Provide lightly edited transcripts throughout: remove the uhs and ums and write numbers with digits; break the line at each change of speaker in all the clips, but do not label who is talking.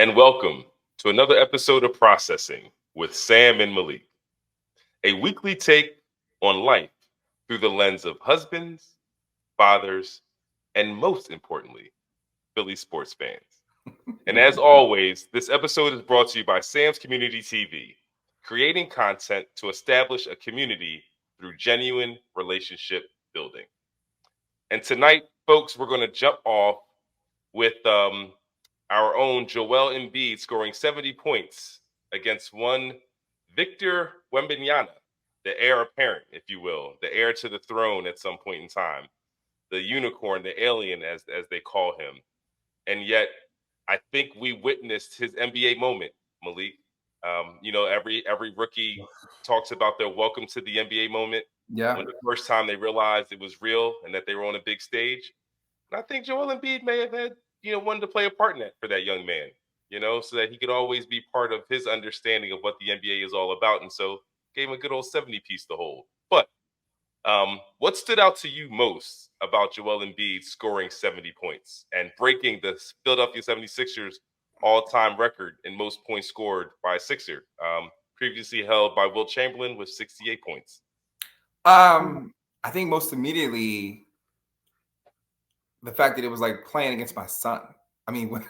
and welcome to another episode of Processing with Sam and Malik, a weekly take on life through the lens of husbands, fathers, and most importantly, Philly sports fans. And as always, this episode is brought to you by Sam's Community TV, creating content to establish a community through genuine relationship building. And tonight, folks, we're going to jump off with our own Joel Embiid scoring 70 points against one Victor Wembanyama, the heir apparent, if you will, the heir to the throne at some point in time, the unicorn, the alien, as they call him. And yet, I think we witnessed his NBA moment, Malik. Every rookie talks about their welcome to the NBA moment.
Yeah.
When the first time they realized it was real and that they were on a big stage. And I think Joel Embiid may have had, wanted to play a part in that for that young man, so that he could always be part of his understanding of what the NBA is all about. And so gave him a good old 70 piece to hold. But what stood out to you most about Joel Embiid scoring 70 points and breaking the Philadelphia 76ers all-time record in most points scored by a Sixer, previously held by Wilt Chamberlain with 68 points?
I think most immediately the fact that it was like playing against my son. I mean,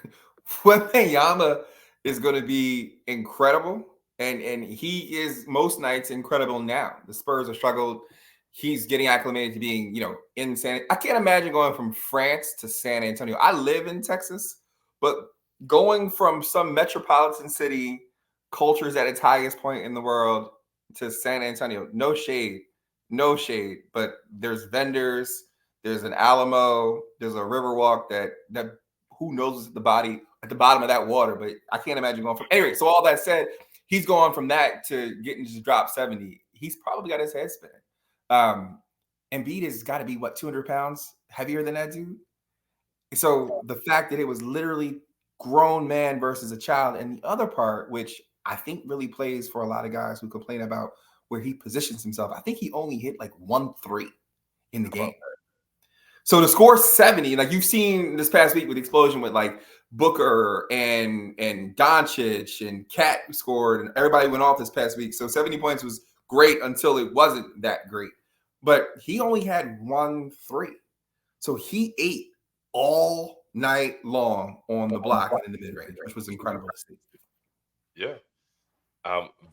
Wembanyama is going to be incredible, and he is most nights incredible now. The Spurs have struggled. He's getting acclimated to being, in I can't imagine going from France to San Antonio. I live in Texas, but going from some metropolitan city, cultures at its highest point in the world, to San Antonio, no shade, but there's vendors, there's an Alamo, there's a Riverwalk that who knows is at the bottom of that water, but I can't imagine going from anyway. So all that said, he's going from that to getting just drop 70. He's probably got his head spinning. Embiid has got to be 200 pounds heavier than that dude. So the fact that it was literally grown man versus a child, and the other part, which I think really plays for a lot of guys who complain about where he positions himself, I think he only hit like 1 3 in the game. So to score 70, like you've seen this past week with explosion with like Booker and Doncic and Cat scored, and everybody went off this past week. So 70 points was great until it wasn't that great. But he only had 1 3. So he ate all night long on the block and in the mid-range, which was incredible to see.
Yeah.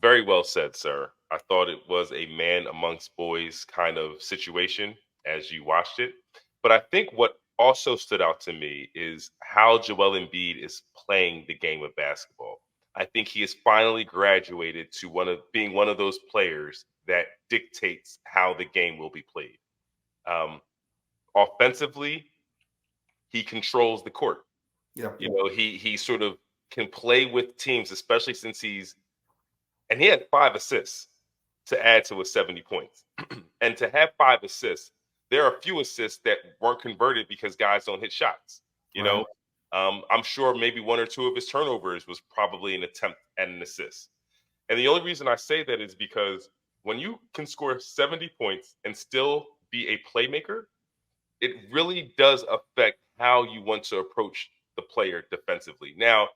Very well said, sir. I thought it was a man amongst boys kind of situation as you watched it. But I think what also stood out to me is how Joel Embiid is playing the game of basketball. I think he has finally graduated to being one of those players that dictates how the game will be played. Offensively, he controls the court.
Yeah.
He sort of can play with teams, especially since he had 5 assists to add to his 70 points. And to have 5 assists, there are a few assists that weren't converted because guys don't hit shots. I'm sure maybe 1 or 2 of his turnovers was probably an attempt at an assist. And the only reason I say that is because when you can score 70 points and still be a playmaker, it really does affect how you want to approach the player defensively. Now,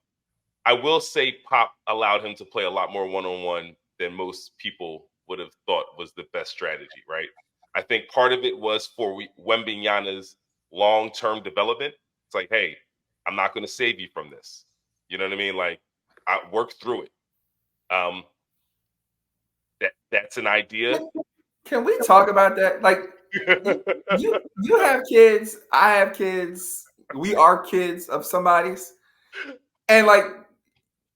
I will say Pop allowed him to play a lot more one-on-one than most people would have thought was the best strategy, right? I think part of it was for Wembanyama's long-term development. It's like, hey, I'm not going to save you from this. You know what I mean? Like, I worked through it. That's an idea.
Can we talk about that? Like, you have kids, I have kids, we are kids of somebody's, and like,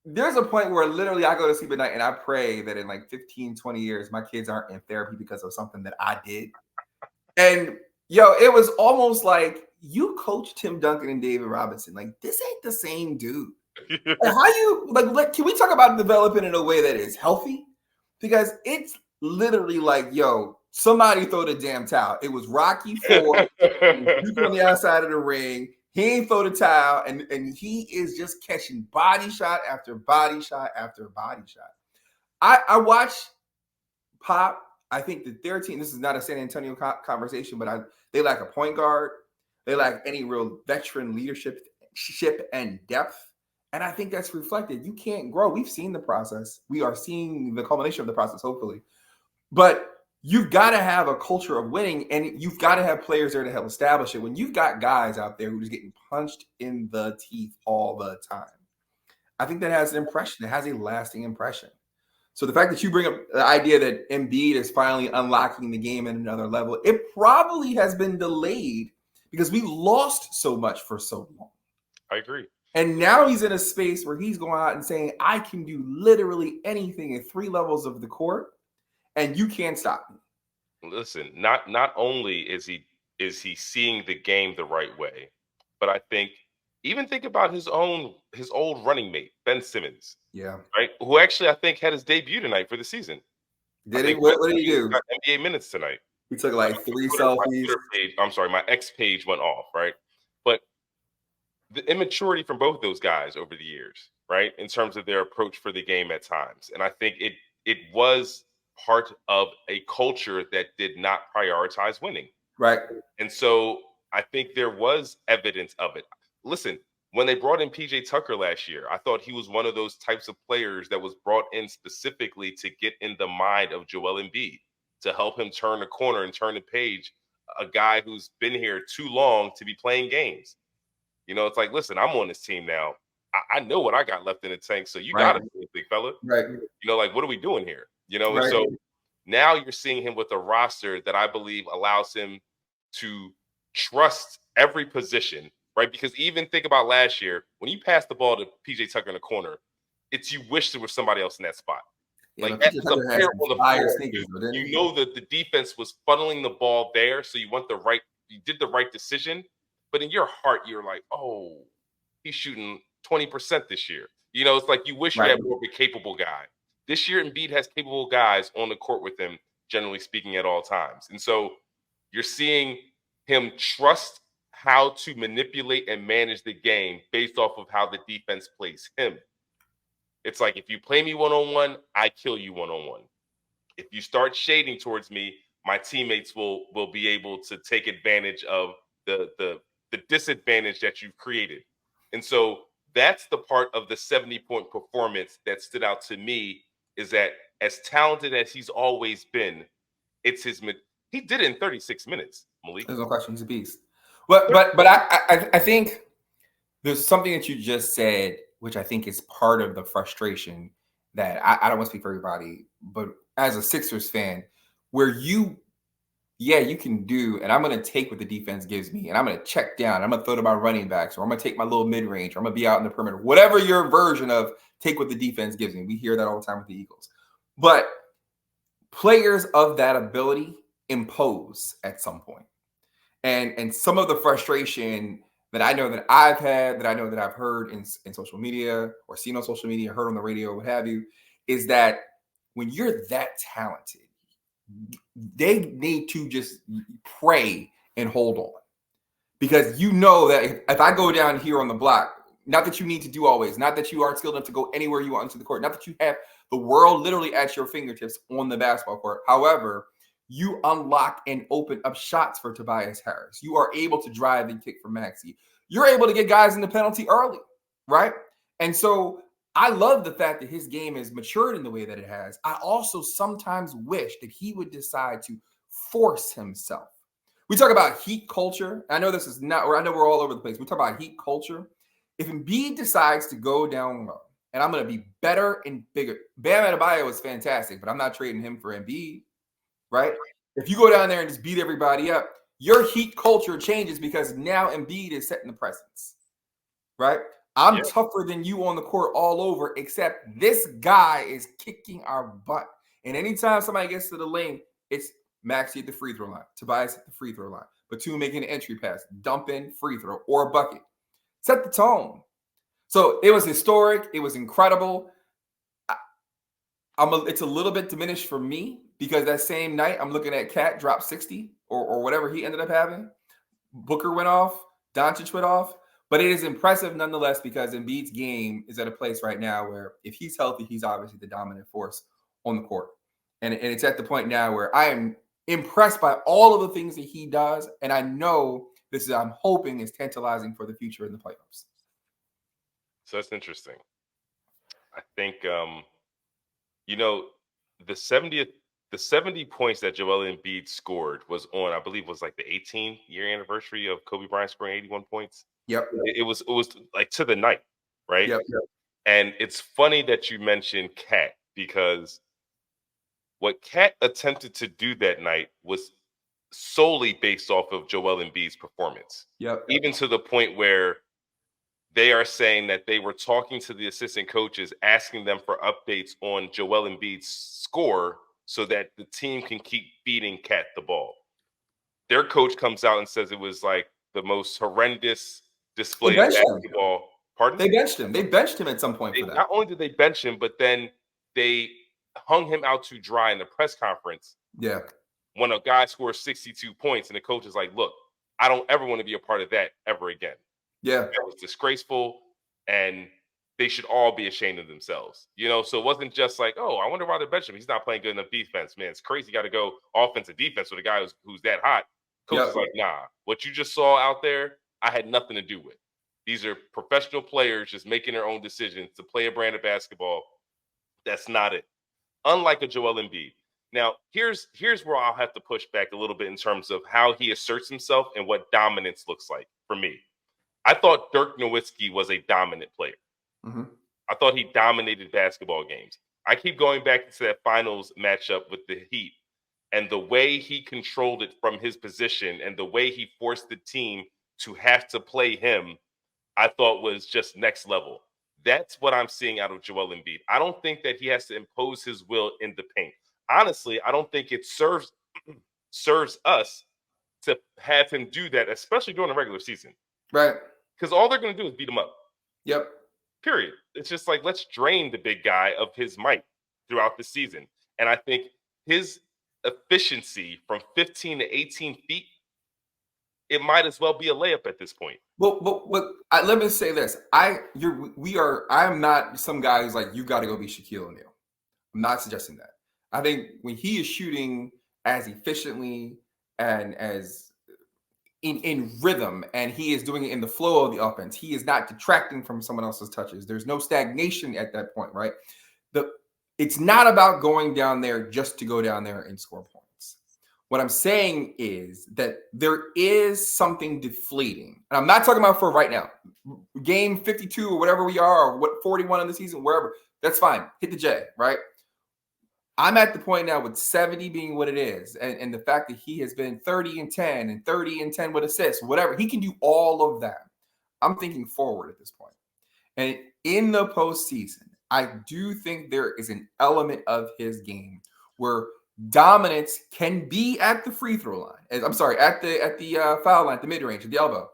there's a point where literally I go to sleep at night and I pray that in like 15, 20 years, my kids aren't in therapy because of something that I did. And it was almost like you coached Tim Duncan and David Robinson. Like, this ain't the same dude. How you like? Can we talk about developing in a way that is healthy? Because it's literally like, somebody throw the damn towel. It was Rocky IV on the outside of the ring. He ain't throw the towel, and he is just catching body shot after body shot after body shot. I watched Pop. I think that their team, this is not a San Antonio conversation, but they lack a point guard. They lack any real veteran leadership and depth And I think that's reflected. You can't grow. We've seen the process. We are seeing the culmination of the process, hopefully. But you've got to have a culture of winning, and you've got to have players there to help establish it. When you've got guys out there who are just getting punched in the teeth all the time, I think that has an impression. It has a lasting impression. So the fact that you bring up the idea that Embiid is finally unlocking the game at another level, it probably has been delayed because we lost so much for so long.
I agree.
And now he's in a space where he's going out and saying, I can do literally anything at 3 levels of the court, and you can't stop me.
Listen, not only is he seeing the game the right way, but I think even think about his old running mate, Ben Simmons.
Yeah.
Right? Who actually I think had his debut tonight for the season.
Did he? What did he do?
Got NBA minutes tonight.
He took like 3 selfies.
I'm sorry, my X page went off, right? But the immaturity from both of those guys over the years, right, in terms of their approach for the game at times, and I think it was part of a culture that did not prioritize winning,
right?
And so I think there was evidence of it. Listen, when they brought in PJ Tucker last year, I thought he was one of those types of players that was brought in specifically to get in the mind of Joel Embiid, to help him turn the corner and turn the page, a guy who's been here too long to be playing games. You know, it's like, listen, I'm on this team now. I know what I got left in the tank, so you got it, big fella.
Right.
You know, like, what are we doing here? You know, and so now you're seeing him with a roster that I believe allows him to trust every position, right? Because even think about last year, when you passed the ball to PJ Tucker in the corner, it's you wish there was somebody else in that spot.
Yeah,
like as a player on the floor, you know that the defense was funneling the ball there, so you did the right decision. But in your heart, you're like, oh, he's shooting 20% this year. You know, it's like you wish you had more of a capable guy. This year, Embiid has capable guys on the court with him, generally speaking, at all times. And so you're seeing him trust how to manipulate and manage the game based off of how the defense plays him. It's like, if you play me one-on-one, I kill you one-on-one. If you start shading towards me, my teammates will be able to take advantage of the disadvantage that you've created. And so that's the part of the 70-point performance that stood out to me, is that as talented as he's always been, he did it in 36 minutes, Malik.
There's no question, he's a beast. But I think there's something that you just said, which I think is part of the frustration that I don't want to speak for everybody, but as a Sixers fan, where you can do, and I'm going to take what the defense gives me, and I'm going to check down, I'm going to throw to my running backs, or I'm going to take my little mid-range, or I'm going to be out in the perimeter, whatever your version of take what the defense gives me. We hear that all the time with the Eagles. But players of that ability impose at some point. And some of the frustration that I know that I've had, that I know that I've heard in social media, or seen on social media, heard on the radio, what have you, is that when you're that talented, they need to just pray and hold on. Because you know that if I go down here on the block, not that you need to do always, not that you aren't skilled enough to go anywhere you want into the court, not that you have the world literally at your fingertips on the basketball court. However, you unlock and open up shots for Tobias Harris. You are able to drive and kick for Maxey. You're able to get guys in the penalty early, right? And so I love the fact that his game has matured in the way that it has. I also sometimes wish that he would decide to force himself. We talk about heat culture. I know this is not, or I know we're all over the place. We talk about heat culture. If Embiid decides to go down low, and I'm going to be better and bigger. Bam Adebayo is fantastic, but I'm not trading him for Embiid, right? If you go down there and just beat everybody up, your heat culture changes because now Embiid is setting the presence, right? I'm tougher than you on the court all over, except this guy is kicking our butt. And anytime somebody gets to the lane, it's Maxey at the free throw line, Tobias at the free throw line, Batum making an entry pass, dump in, free throw, or a bucket. Set the tone. So it was historic. It was incredible. It's a little bit diminished for me because that same night I'm looking at Cat drop 60 or whatever he ended up having. Booker went off. Doncic went off. But it is impressive nonetheless because Embiid's game is at a place right now where if he's healthy, he's obviously the dominant force on the court. And it's at the point now where I am impressed by all of the things that he does. And I know I'm hoping is tantalizing for the future in the playoffs.
So that's interesting. I think you know, the 70 points that Joel Embiid scored was on, I believe, was like the 18-year anniversary of Kobe Bryant scoring 81 points.
Yep.
It was like to the night, right?
Yep.
And it's funny that you mentioned Cat, because what Cat attempted to do that night was solely based off of Joel Embiid's performance.
Yep.
Even to the point where they are saying that they were talking to the assistant coaches, asking them for updates on Joel Embiid's score so that the team can keep feeding Cat the ball. Their coach comes out and says it was like the most horrendous display of basketball. Pardon?
They benched him. They benched him at some point for that.
Not only did they bench him, but then they hung him out to dry in the press conference.
Yeah.
When a guy scores 62 points and the coach is like, look, I don't ever want to be a part of that ever again.
Yeah.
That was disgraceful, and they should all be ashamed of themselves. So it wasn't just like, oh, I wonder why they're benching him. He's not playing good enough defense. Man, it's crazy. You got to go offense and defense with a guy who's that hot. Coach is like, nah, what you just saw out there, I had nothing to do with. These are professional players just making their own decisions to play a brand of basketball. That's not it. Unlike a Joel Embiid. Now, here's where I'll have to push back a little bit in terms of how he asserts himself and what dominance looks like for me. I thought Dirk Nowitzki was a dominant player.
Mm-hmm.
I thought he dominated basketball games. I keep going back to that finals matchup with the Heat, and the way he controlled it from his position and the way he forced the team to have to play him, I thought was just next level. That's what I'm seeing out of Joel Embiid. I don't think that he has to impose his will in the paint. Honestly, I don't think it serves us to have him do that, especially during the regular season.
Right.
Because all they're going to do is beat him up.
Yep.
Period. It's just like, let's drain the big guy of his might throughout the season. And I think his efficiency from 15 to 18 feet, it might as well be a layup at this point.
Well, let me say this. I am not some guy who's like, you got to go be Shaquille O'Neal. I'm not suggesting that. I think when he is shooting as efficiently and as in rhythm, and he is doing it in the flow of the offense, he is not detracting from someone else's touches. There's no stagnation at that point, right? It's not about going down there just to go down there and score points. What I'm saying is that there is something deflating. And I'm not talking about for right now. Game 52 or whatever we are, or 41 in the season, wherever. That's fine. Hit the J, right? I'm at the point now with 70 being what it is, and the fact that he has been 30 and 10 and 30 and 10 with assists, whatever. He can do all of that. I'm thinking forward at this point. And in the postseason, I do think there is an element of his game where dominance can be at the free throw line. At the foul line, at the mid range, at the elbow,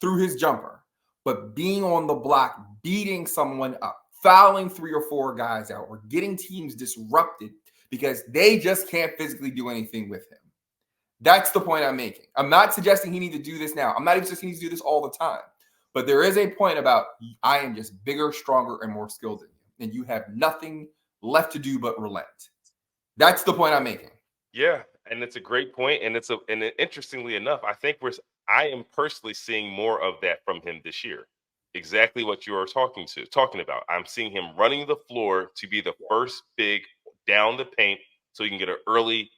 through his jumper, but being on the block, beating someone up, fouling 3 or 4 guys out, or getting teams disrupted because they just can't physically do anything with him. That's the point I'm making. I'm not suggesting he needs to do this now. I'm not even suggesting he needs to do this all the time. But there is a point about, I am just bigger, stronger, and more skilled than you, and you have nothing left to do but relent. That's the point I'm making.
Yeah, and it's a great point, and interestingly enough, I think I am personally seeing more of that from him this year. Exactly what you are talking about. I'm seeing him running the floor to be the first big down the paint so he can get an early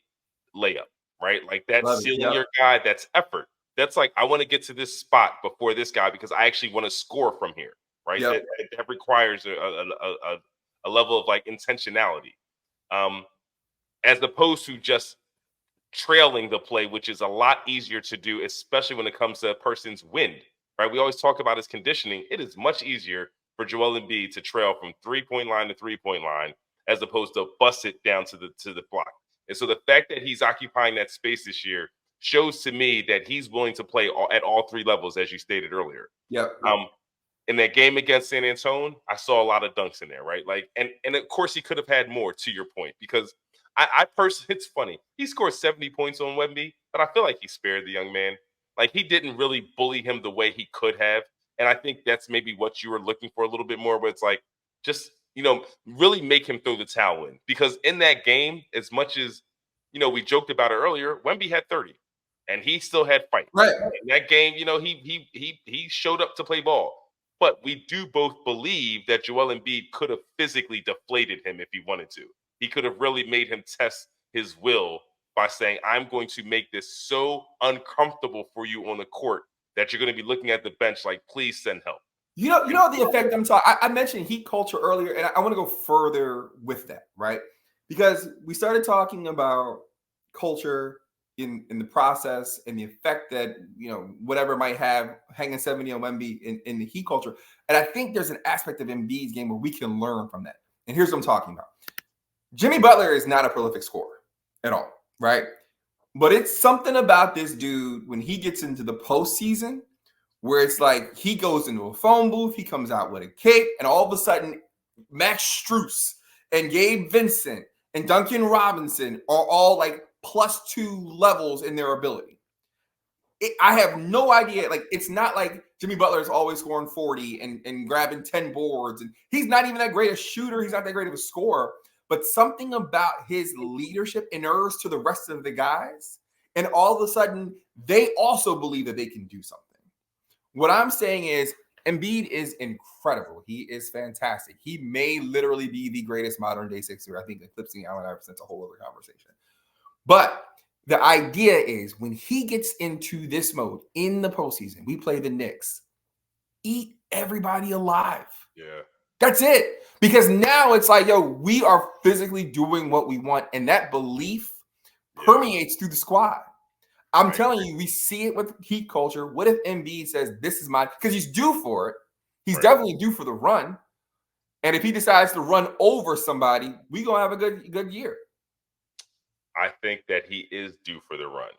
layup, right? Like that's sealing your guy, that's effort. That's like, I want to get to this spot before this guy because I actually want to score from here, right? Yep. That requires a level of like intentionality, as opposed to just trailing the play, which is a lot easier to do, especially when it comes to a person's wind, right? We always talk about his conditioning. It is much easier for Joel Embiid to trail from 3-point line to 3-point line as opposed to bust it down to the block. And so the fact that he's occupying that space this year shows to me that he's willing to play at all 3 levels, as you stated earlier.
Yep.
In that game against San Antonio, I saw a lot of dunks in there, right? Like, and of course he could have had more, to your point, because I personally, it's funny. He scored 70 points on Wemby, but I feel like he spared the young man. Like, he didn't really bully him the way he could have. And I think that's maybe what you were looking for a little bit more, where it's like, just, really make him throw the towel in. Because in that game, as much as, we joked about it earlier, Wemby had 30. And he still had fight.
Right.
In that game, he showed up to play ball. But we do both believe that Joel Embiid could have physically deflated him if he wanted to. He could have really made him test his will by saying, I'm going to make this so uncomfortable for you on the court that you're going to be looking at the bench like, please send help.
You know the effect I'm talking. I mentioned heat culture earlier, and I want to go further with that, right? Because we started talking about culture in the process and the effect that whatever might have hanging 70 on Wemby in the heat culture. And I think there's an aspect of Embiid's game where we can learn from that. And here's what I'm talking about. Jimmy Butler is not a prolific scorer at all, right? But it's something about this dude when he gets into the postseason where it's like he goes into a phone booth, he comes out with a cape, and all of a sudden, Max Strus and Gabe Vincent and Duncan Robinson are all like +2 levels in their ability. I have no idea. Like, it's not like Jimmy Butler is always scoring 40 and grabbing 10 boards. And he's not even that great a shooter. He's not that great of a scorer. But something about his leadership inures to the rest of the guys. And all of a sudden, they also believe that they can do something. What I'm saying is Embiid is incredible. He is fantastic. He may literally be the greatest modern day Sixer. I think eclipsing Allen Iverson's a whole other conversation. But the idea is when he gets into this mode in the postseason, we play the Knicks, eat everybody alive.
Yeah.
That's it. Because now it's like, yo, we are physically doing what we want. And that belief permeates through the squad. I'm telling you, we see it with heat culture. What if Embiid says, this is my, because he's due for it. He's definitely due for the run. And if he decides to run over somebody, we're going to have a good year.
I think that he is due for the run.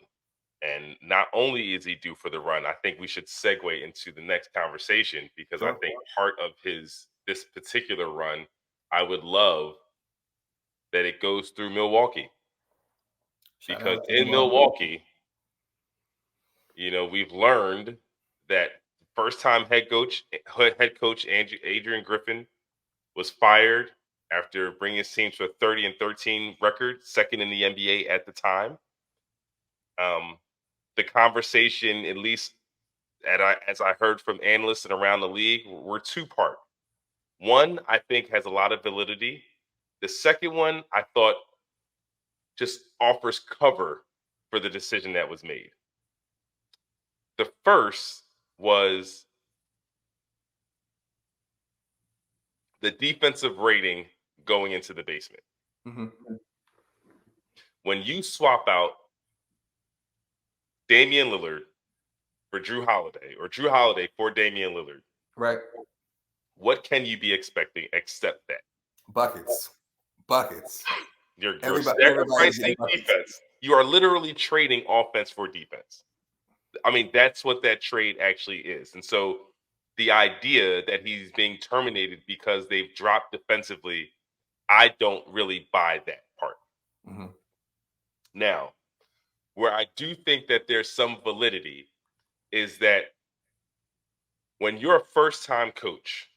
And not only is he due for the run, I think we should segue into the next conversation because I think part of this particular run, I would love that it goes through Milwaukee. Because in Milwaukee, we've learned that first-time head coach Adrian Griffen was fired after bringing his team to a 30-13 record, second in the NBA at the time. The conversation, at least as I heard from analysts and around the league, were two-part. One, I think, has a lot of validity. The second one, I thought, just offers cover for the decision that was made. The first was the defensive rating going into the basement.
Mm-hmm.
When you swap out Damian Lillard for Drew Holiday or Drew Holiday for Damian Lillard,
right?
What can you be expecting except that?
Buckets.
You're sacrificing defense. You are literally trading offense for defense. I mean, that's what that trade actually is. And so the idea that he's being terminated because they've dropped defensively, I don't really buy that part.
Mm-hmm.
Now, where I do think that there's some validity is that when you're a first-time coach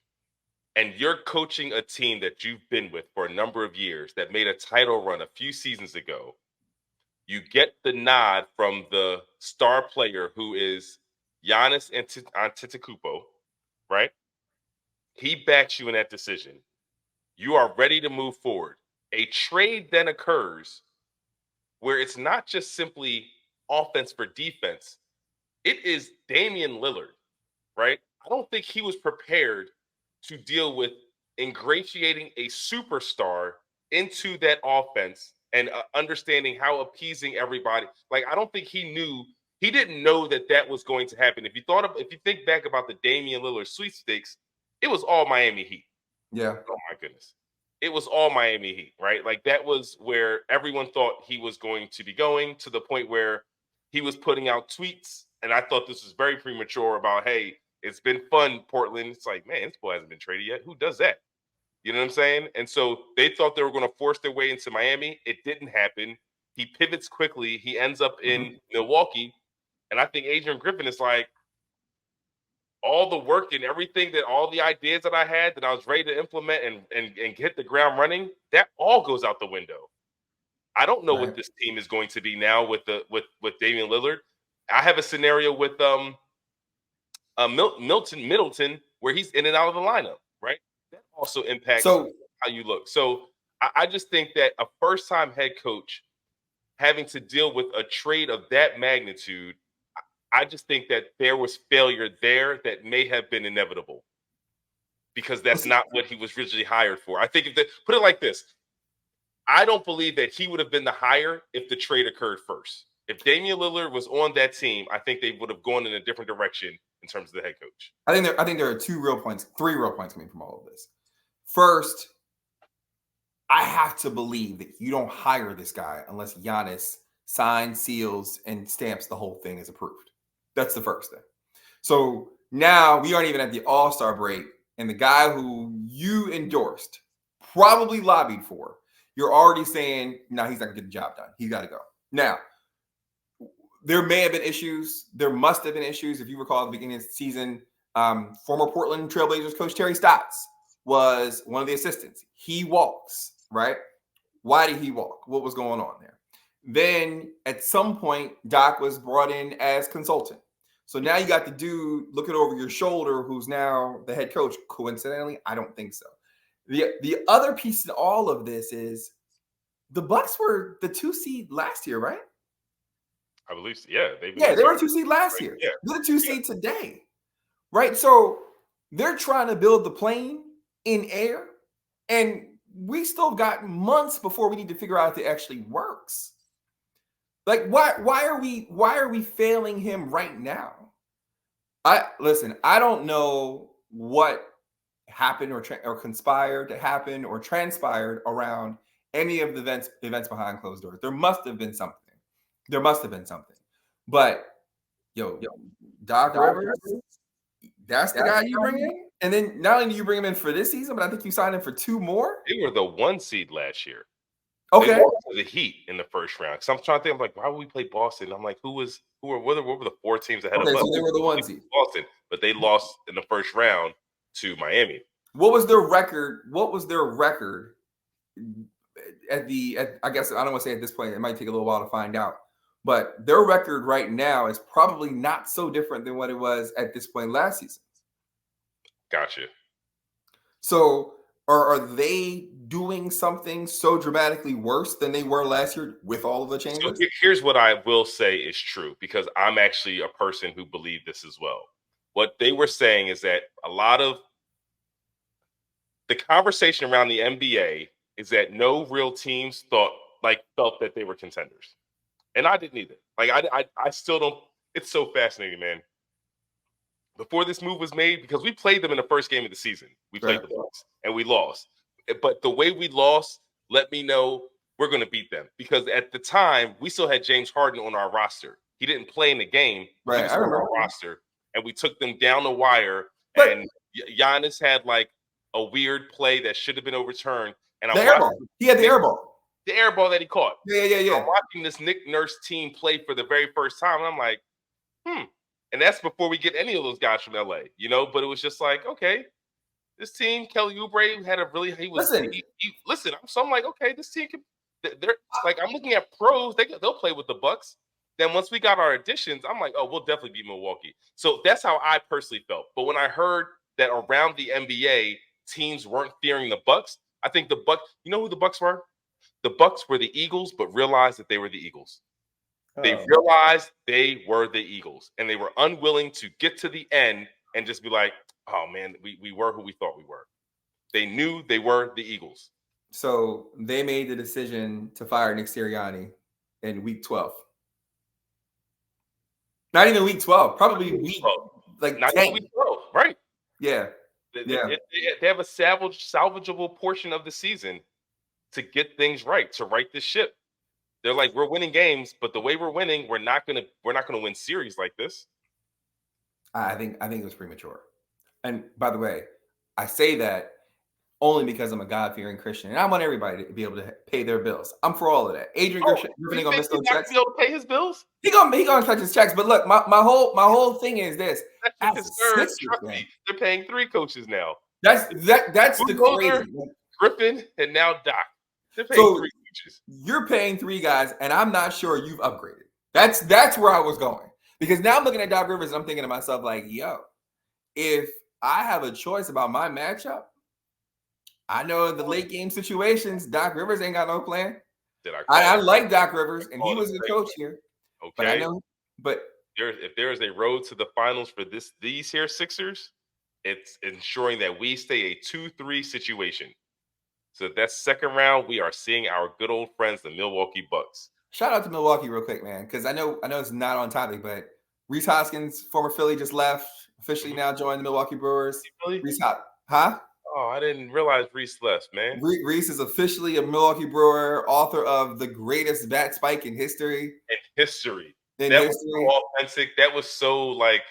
and you're coaching a team that you've been with for a number of years that made a title run a few seasons ago, you get the nod from the star player who is Giannis Antetokounmpo, right? He backs you in that decision. You are ready to move forward. A trade then occurs where it's not just simply offense for defense. It is Damian Lillard, right? I don't think he was prepared to deal with ingratiating a superstar into that offense and understanding how appeasing everybody. Like, I don't think he didn't know that was going to happen. If you think back about the Damian Lillard sweepstakes, it was all Miami Heat.
Yeah.
Oh my goodness. It was all Miami Heat, right? Like, that was where everyone thought he was going to be going, to the point where he was putting out tweets. And I thought this was very premature about, hey, it's been fun, Portland. It's like, man, this boy hasn't been traded yet. Who does that? You know what I'm saying? And so they thought they were going to force their way into Miami. It didn't happen. He pivots quickly. He ends up in Milwaukee. And I think Adrian Griffen is like, all the work and everything, that all the ideas that I had that I was ready to implement and hit the ground running, that all goes out the window. I don't know what this team is going to be now with Damian Lillard. I have a scenario with Middleton, where he's in and out of the lineup, right? That also impacts
So
how you look. So I just think that a first-time head coach having to deal with a trade of that magnitude, I just think that there was failure there that may have been inevitable because that's not what he was originally hired for. I think put it like this. I don't believe that he would have been the hire if the trade occurred first. If Damian Lillard was on that team, I think they would have gone in a different direction in terms of the head coach.
I think there are three real points coming from all of this. First, I have to believe that you don't hire this guy unless Giannis signs, seals, and stamps the whole thing as approved. That's the first thing. So now we aren't even at the All-Star break, and the guy who you endorsed, probably lobbied for, you're already saying, no, he's not going to get the job done. He's got to go. Now, there may have been issues. There must have been issues. If you recall at the beginning of the season, former Portland Trailblazers coach Terry Stotts was one of the assistants. He walks, right? Why did he walk? What was going on there? Then at some point, Doc was brought in as consultant. So now you got the dude looking over your shoulder who's now the head coach. Coincidentally, I don't think so. The other piece to all of this is the Bucks were the 2 seed last year, right?
I believe so. Yeah.
They were 2 seed last year. Yeah. They're the 2 seed today, right? So they're trying to build the plane in air, and we still got months before we need to figure out if it actually works. Like, why are we failing him right now? I don't know what happened or conspired to happen or transpired around any of the events behind closed doors. There must have been something. But Doc Rivers, that's the guy you bring in? And then not only do you bring him in for this season, but I think you signed him for 2 more.
They were the 1 seed last year.
Okay.
They lost to the Heat in the first round. So I'm trying to think, I'm like, why would we play Boston? I'm like, what were the 4 teams ahead of us?
So they were the 1 seed.
Boston, but they lost in the first round to Miami.
What was their record? I guess I don't want to say at this point, it might take a little while to find out. But their record right now is probably not so different than what it was at this point last season.
Gotcha.
So are they doing something so dramatically worse than they were last year with all of the changes?
So here's what I will say is true, because I'm actually a person who believed this as well. What they were saying is that a lot of the conversation around the NBA is that no real teams felt that they were contenders. And I didn't either. Like, I still don't. It's so fascinating, man. Before this move was made, because we played them in the first game of the season. We played the Bucks, and we lost. But the way we lost let me know we're going to beat them. Because at the time, we still had James Harden on our roster. He didn't play in the game.
Right,
he was on our roster. And we took them down the wire. And Giannis had, like, a weird play that should have been overturned. And
he had the air ball.
The air ball that he caught.
Yeah.
I'm watching this Nick Nurse team play for the very first time, and I'm like, And that's before we get any of those guys from LA, But it was just like, okay, this team, Kelly Oubre had a really So I'm like, okay, this team they're like, I'm looking at pros, they'll play with the Bucks. Then once we got our additions, I'm like, oh, we'll definitely beat Milwaukee. So that's how I personally felt. But when I heard that around the NBA, teams weren't fearing the Bucks, I think the Bucks, you know who the Bucks were? The Bucks were the Eagles, but realized that they were the Eagles. They realized they were the Eagles, and they were unwilling to get to the end and just be like, oh, man, we were who we thought we were. They knew they were the Eagles.
So they made the decision to fire Nick Sirianni in week 12. Not even week 12, probably week 10.
Not even week 12, right?
Yeah.
They have a salvageable portion of the season to get things right, to right this ship. They're like, we're winning games, but the way we're winning, we're not gonna win series like this.
I think it was premature. And by the way, I say that only because I'm a God-fearing Christian, and I want everybody to be able to pay their bills. I'm for all of that. Adrian Griffen gonna miss those checks.
Be able to pay his bills?
He gonna touch his checks. But look, my whole thing is this.
Trust me, they're paying 3 coaches now.
That's the crazy.
Griffen and now Doc. They're paying 3 coaches.
You're paying 3 guys, and I'm not sure you've upgraded. That's where I was going. Because now I'm looking at Doc Rivers and I'm thinking to myself, like, yo, if I have a choice about my matchup, I know the late game situations, Doc Rivers ain't got no plan.
Did I call
I
it?
like Doc Rivers, and he
call it
was the coach here. But I
Okay.
know, but
If there is a road to the finals for these here Sixers, it's ensuring that we stay a 2-3 situation. So that's second round. We are seeing our good old friends, the Milwaukee Bucks.
shout out to Milwaukee real quick, man, because I know it's not on topic, but Reese Hoskins, former Philly, just left, officially now joined the Milwaukee Brewers.
Really?
Reese, huh?
Oh, I didn't realize Reese left, man.
Reese is officially a Milwaukee Brewer, author of the greatest bat spike in history.
Was so authentic. That was so like,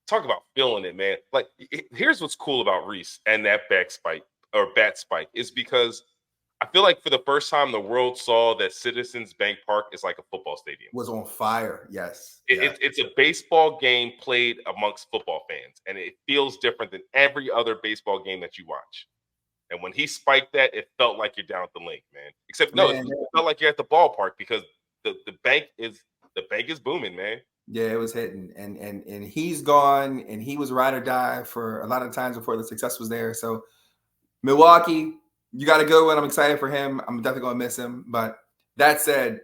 talk about feeling it, man. Like, here's what's cool about Reese and that bat spike is because I feel like for the first time the world saw that Citizens Bank Park is like a football stadium.
Was on fire, yes.
It's a baseball game played amongst football fans, and it feels different than every other baseball game that you watch. And when he spiked that, it felt like you're down at the link, man. Except it felt like you're at the ballpark because the bank is booming, man.
Yeah, it was hitting, and he's gone, and he was ride or die for a lot of times before the success was there. So Milwaukee, you got to go, and I'm excited for him. I'm definitely going to miss him. But that said,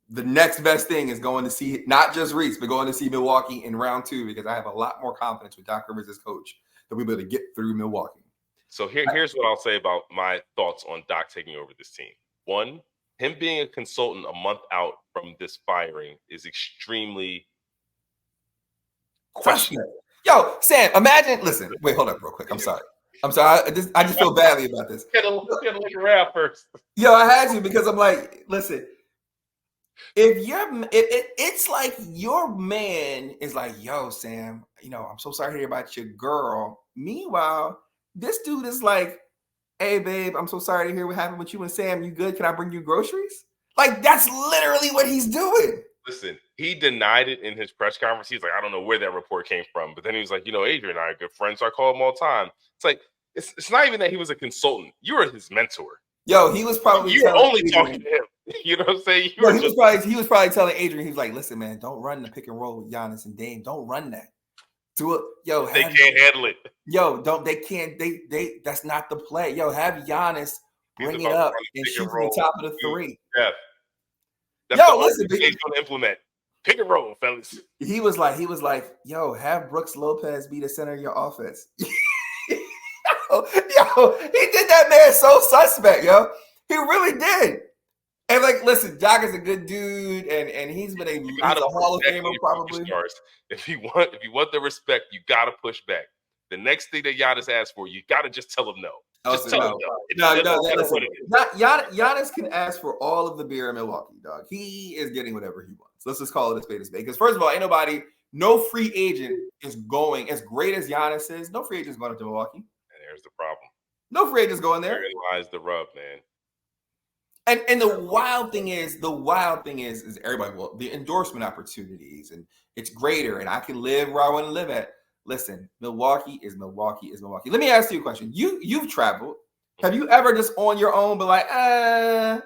the next best thing is going to see not just Reese, but going to see Milwaukee in round 2 because I have a lot more confidence with Doc Rivers as coach that we'll be able to get through Milwaukee.
So here's what I'll say about my thoughts on Doc taking over this team. One, him being a consultant a month out from this firing is extremely questionable.
Yo, Sam, imagine. Listen, wait, hold up real quick. I'm sorry. I just feel badly about this.
Gotta look around first.
Yo, I had to because I'm like, listen. If it's like your man is like, yo, Sam, I'm so sorry to hear about your girl. Meanwhile, this dude is like, hey, babe, I'm so sorry to hear what happened with you and Sam. You good? Can I bring you groceries? Like, that's literally what he's doing.
Listen, he denied it in his press conference. He's like, I don't know where that report came from. But then he was like, Adrian and I are good friends, so I call him all the time. It's like, it's not even that he was a consultant. You were his mentor.
Yo, he was probably
you were only talking to him. You know what I'm saying?
He was probably telling Adrian, he was like, listen, man, don't run the pick and roll with Giannis and Dame. Don't run that. Do it. Yo,
they can't handle it.
Yo, that's not the play. Yo, have Giannis bring it up and shoot from the top of the 3.
Yeah. That's
yo, listen,
he's going to implement. Pick and roll, fellas.
He was like, yo, have Brooks Lopez be the center of your offense. Yo, he did that man so suspect, yo. He really did. And like, listen, Doc is a good dude, and he's been he's a Hall of Famer probably.
If you want the respect, you gotta push back. The next thing that Giannis asks for, you gotta just tell him no. Just tell him no.
Listen, Giannis can ask for all of the beer in Milwaukee, dog. He is getting whatever he wants. Let's just call it a spade a spade. Because first of all, no free agent is going, as great as Giannis is, no free agent is going up to Milwaukee.
And there's the problem.
No free agents going there.
Therein lies the rub, man.
And the wild thing is everybody, well, the endorsement opportunities, and it's greater, and I can live where I want to live at. Listen, Milwaukee is Milwaukee. Let me ask you a question. You've traveled. Have you ever just on your own been like,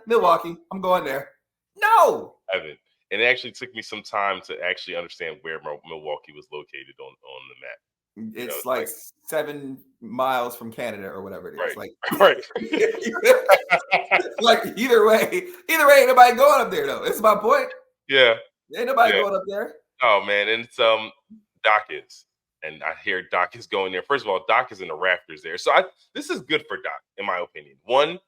Milwaukee, I'm going there? No.
I haven't. And it actually took me some time to actually understand where Milwaukee was located on the map.
It's like 7 miles from Canada or whatever it is.
Right.
Like either way, ain't nobody going up there though. That's my point.
Yeah.
Ain't nobody going up there.
Oh man, and it's Doc is. And I hear Doc is going there. First of all, Doc is in the rafters there. So this is good for Doc, in my opinion. One,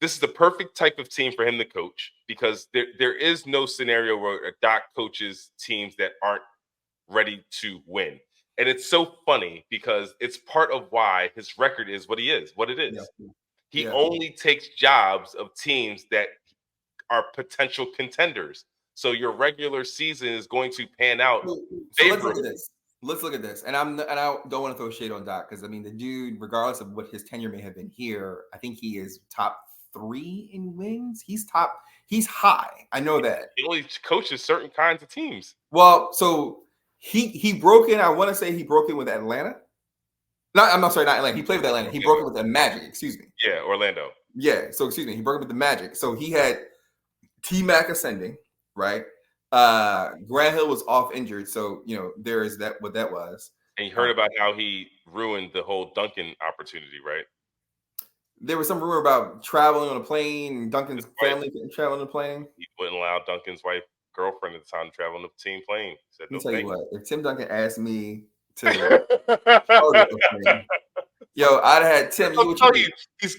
this is the perfect type of team for him to coach because there is no scenario where Doc coaches teams that aren't ready to win. And it's so funny because it's part of why his record is what it is. Yeah. He only takes jobs of teams that are potential contenders. So your regular season is going to pan out.
So let's look at this. And I don't want to throw shade on Doc because the dude, regardless of what his tenure may have been here, I think he is top 3 in wins. He's high. I know that.
He only coaches certain kinds of teams.
Well, so he broke in. I want to say he broke in with Atlanta. I'm not Atlanta. He played with Atlanta. He broke in with the Magic. Excuse me.
Yeah, Orlando.
Yeah. So excuse me. He broke in with the Magic. So he had T-Mac ascending, right? Grant Hill was off injured, so there is that what that was.
And you heard about how he ruined the whole Duncan opportunity, right?
There was some rumor about traveling on a plane, and Duncan's family traveling on a plane.
He wouldn't allow Duncan's girlfriend at the time to travel on the team plane. He said,
Let me
no,
tell you
thank
what, if Tim Duncan asked me to
you.
yo, I'd have had Tim.
I'll tell you, he's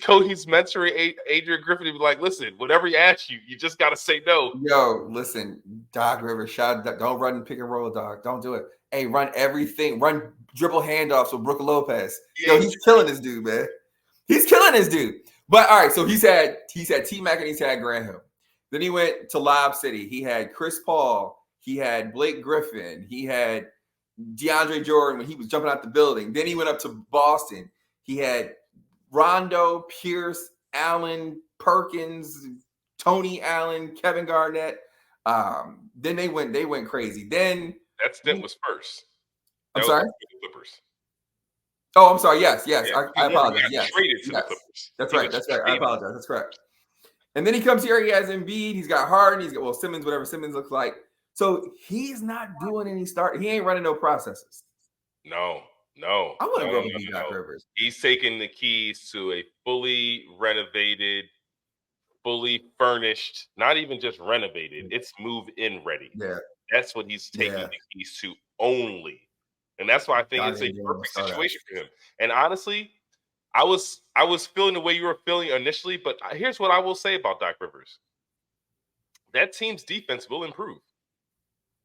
mentoring Adrian Griffen to be like, listen, whatever he asks you, you just got to say no.
Yo, listen, Doc Rivers, don't run pick and roll, dog. Don't do it. Hey, run everything. Run dribble handoffs with Brook Lopez. Yo, he's killing this dude, man. He's killing this dude. But all right, so he's had T-Mac and he's had Graham. Then he went to Lob City. He had Chris Paul. He had Blake Griffin. He had DeAndre Jordan when he was jumping out the building. Then he went up to Boston. He had Rondo, Pierce, Allen, Perkins, Tony Allen, Kevin Garnett. Then they went crazy. Then
that stint was first.
I'm sorry?
The Clippers.
Oh, I'm sorry. Yes.
Yeah,
I apologize.
Yes. Traded to the Clippers.
That's right. I apologize. That's correct. And then he comes here. He has Embiid. He's got Harden. He's got Simmons, whatever Simmons looks like. So he's not doing any start. He ain't running no processes.
No.
I want to go with Doc Rivers.
He's taking the keys to a fully renovated, fully furnished, not even just renovated. It's move-in ready.
Yeah.
That's what he's taking the keys to only. And that's why I think it's a perfect situation for him. And honestly, I was feeling the way you were feeling initially, but here's what I will say about Doc Rivers. That team's defense will improve.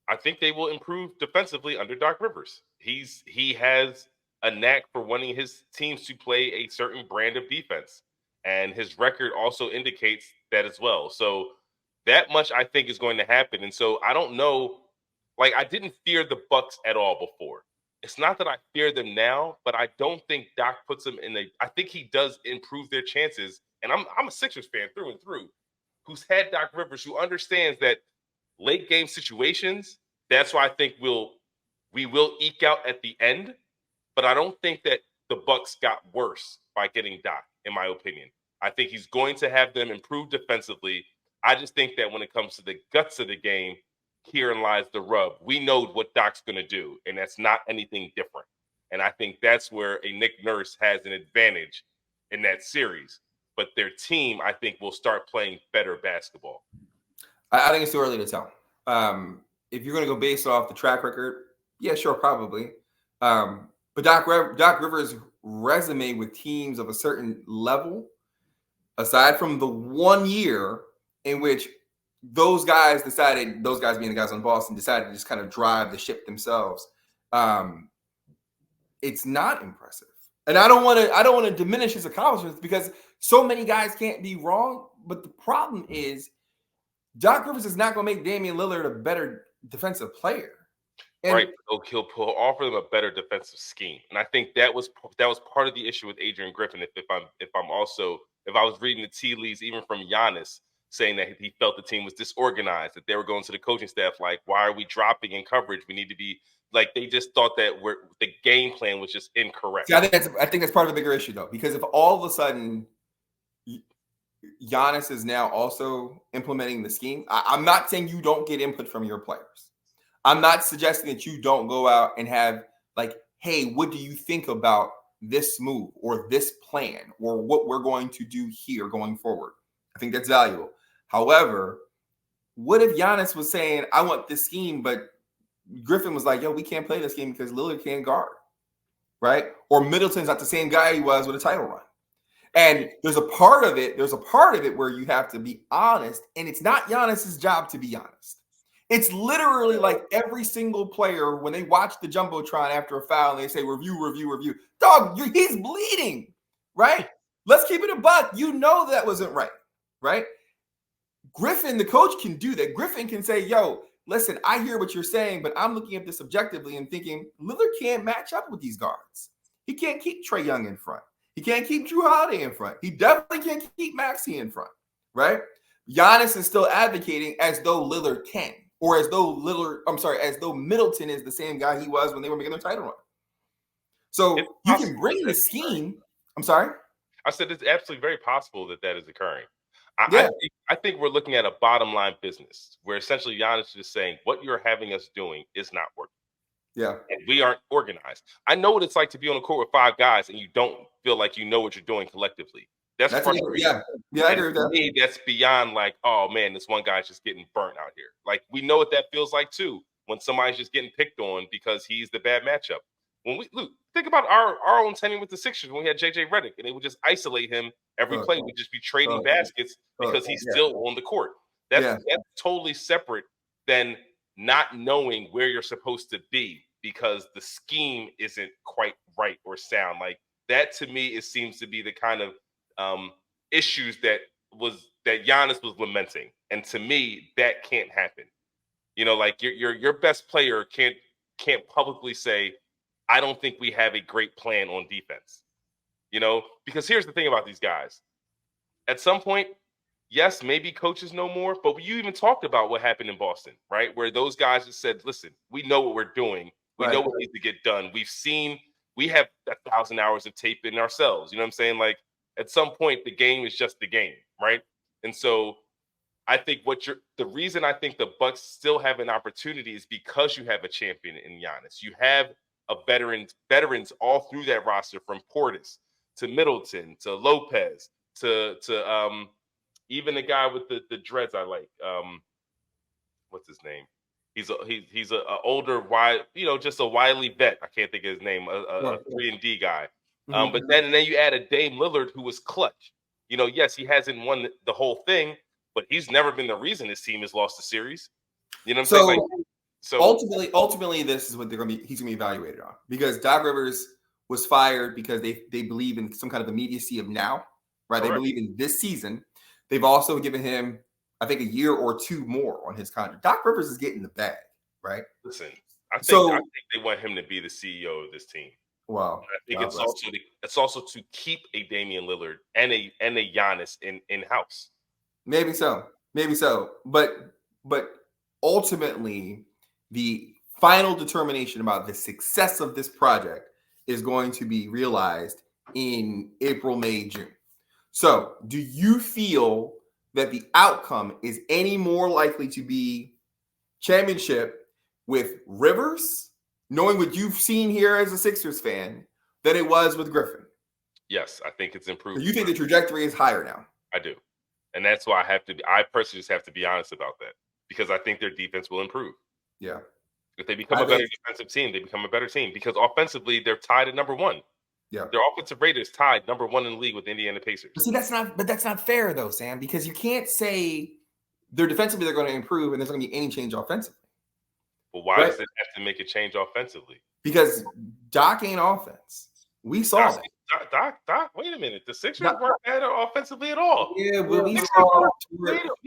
I think they will improve defensively under Doc Rivers. He has a knack for wanting his teams to play a certain brand of defense. And his record also indicates that as well. So that much I think is going to happen. And so I don't know, like I didn't fear the Bucks at all before. It's not that I fear them now, but I don't think Doc puts them I think he does improve their chances. And I'm a Sixers fan through and through, who's had Doc Rivers, who understands that late game situations, that's why I think we will eke out at the end. But I don't think that the Bucks got worse by getting Doc, in my opinion. I think he's going to have them improve defensively. I just think that when it comes to the guts of the game, herein lies the rub. We know what Doc's going to do, and that's not anything different. And I think that's where a Nick Nurse has an advantage in that series. But their team, I think, will start playing better basketball.
I think it's too early to tell. If you're going to go based off the track record, yeah, sure, probably. But Doc Rivers' resume with teams of a certain level, aside from the 1 year in which those guys being the guys on Boston, decided to just kind of drive the ship themselves, it's not impressive. And I don't want to diminish his accomplishments because so many guys can't be wrong. But the problem is Doc Rivers is not going to make Damian Lillard a better defensive player. And
right. He'll offer them a better defensive scheme. And I think that was part of the issue with Adrian Griffen. If I was reading the tea leaves, even from Giannis, saying that he felt the team was disorganized, that they were going to the coaching staff like, why are we dropping in coverage? We need to be like, they just thought that the game plan was just incorrect.
See, I think that's part of the bigger issue though, because if all of a sudden Giannis is now also implementing the scheme, I'm not saying you don't get input from your players. I'm not suggesting that you don't go out and have like, hey, what do you think about this move or this plan or what we're going to do here going forward? I think that's valuable. However, what if Giannis was saying, I want this scheme, but Griffin was like, yo, we can't play this game because Lillard can't guard, right? Or Middleton's not the same guy he was with a title run. And there's a part of it where you have to be honest, and it's not Giannis's job to be honest. It's literally like every single player, when they watch the Jumbotron after a foul, and they say, review. Dog, he's bleeding, right? Let's keep it a buck. You know that wasn't right? Griffin, the coach, can do that. Griffin can say, yo, listen, I hear what you're saying, but I'm looking at this objectively and thinking Lillard can't match up with these guards. He can't keep Trae Young in front. He can't keep Drew Holiday in front. He definitely can't keep Maxey in front, right? Giannis is still advocating as though Lillard can, or as though Middleton is the same guy he was when they were making their title run. So you can bring the scheme. I'm sorry?
I said it's absolutely very possible that is occurring. I think we're looking at a bottom line business where essentially Giannis is just saying what you're having us doing is not working.
Yeah.
And we aren't organized. I know what it's like to be on a court with 5 guys and you don't feel like you know what you're doing collectively. That's frustrating.
Yeah, I
And
agree with
to
that.
me, that's beyond like, oh man, this one guy's just getting burnt out here. Like we know what that feels like too, when somebody's just getting picked on because he's the bad matchup. When we look, think about our own tenure with the Sixers when we had JJ Redick and they would just isolate him every play. We'd just be trading baskets because he's still on the court. That's totally separate than not knowing where you're supposed to be because the scheme isn't quite right or sound. Like that to me, it seems to be the kind of issues that Giannis was lamenting. And to me, that can't happen. You know, like your best player can't publicly say, I don't think we have a great plan on defense. You know, because here's the thing about these guys. At some point, yes, maybe coaches know more, but you even talked about what happened in Boston, right? Where those guys just said, listen, we know what we're doing. We know what needs to get done. We have 1,000 hours of tape in ourselves. You know what I'm saying? Like at some point, the game is just the game, right? And so I think the reason I think the Bucks still have an opportunity is because you have a champion in Giannis. You have a veterans all through that roster, from Portis to Middleton to Lopez to even the guy with the dreads I like. What's his name? He's a older, just a wily vet. I can't think of his name. A 3-and-D guy. But then you add a Dame Lillard who was clutch. You know, yes, he hasn't won the whole thing, but he's never been the reason his team has lost the series. You know what I'm saying? Like, so
ultimately, this is what he's gonna be evaluated on, because Doc Rivers was fired because they believe in some kind of immediacy of now, right? Correct. They believe in this season. They've also given him, I think, a year or two more on his contract. Doc Rivers is getting the bag, right?
Listen, I think they want him to be the CEO of this team.
Wow.
I think it's also to keep a Damian Lillard and a Giannis in house.
Maybe so. But ultimately, the final determination about the success of this project is going to be realized in April, May, June. So, do you feel that the outcome is any more likely to be championship with Rivers, knowing what you've seen here as a Sixers fan, than it was with Griffen?
Yes, I think it's improved.
So you think the trajectory is higher now?
I do. And that's why I personally just have to be honest about that, because I think their defense will improve.
Yeah.
If they become a better defensive team, they become a better team, because offensively they're tied at number 1.
Yeah.
Their offensive rate is tied number 1 in the league with Indiana Pacers.
But see, that's not fair though, Sam, because you can't say they're defensively they're going to improve and there's going to be any change offensively.
Well, why does it have to make a change offensively?
Because Doc ain't offense. We saw that.
Doc, wait a minute. The Sixers weren't bad offensively at all.
Yeah, but we saw.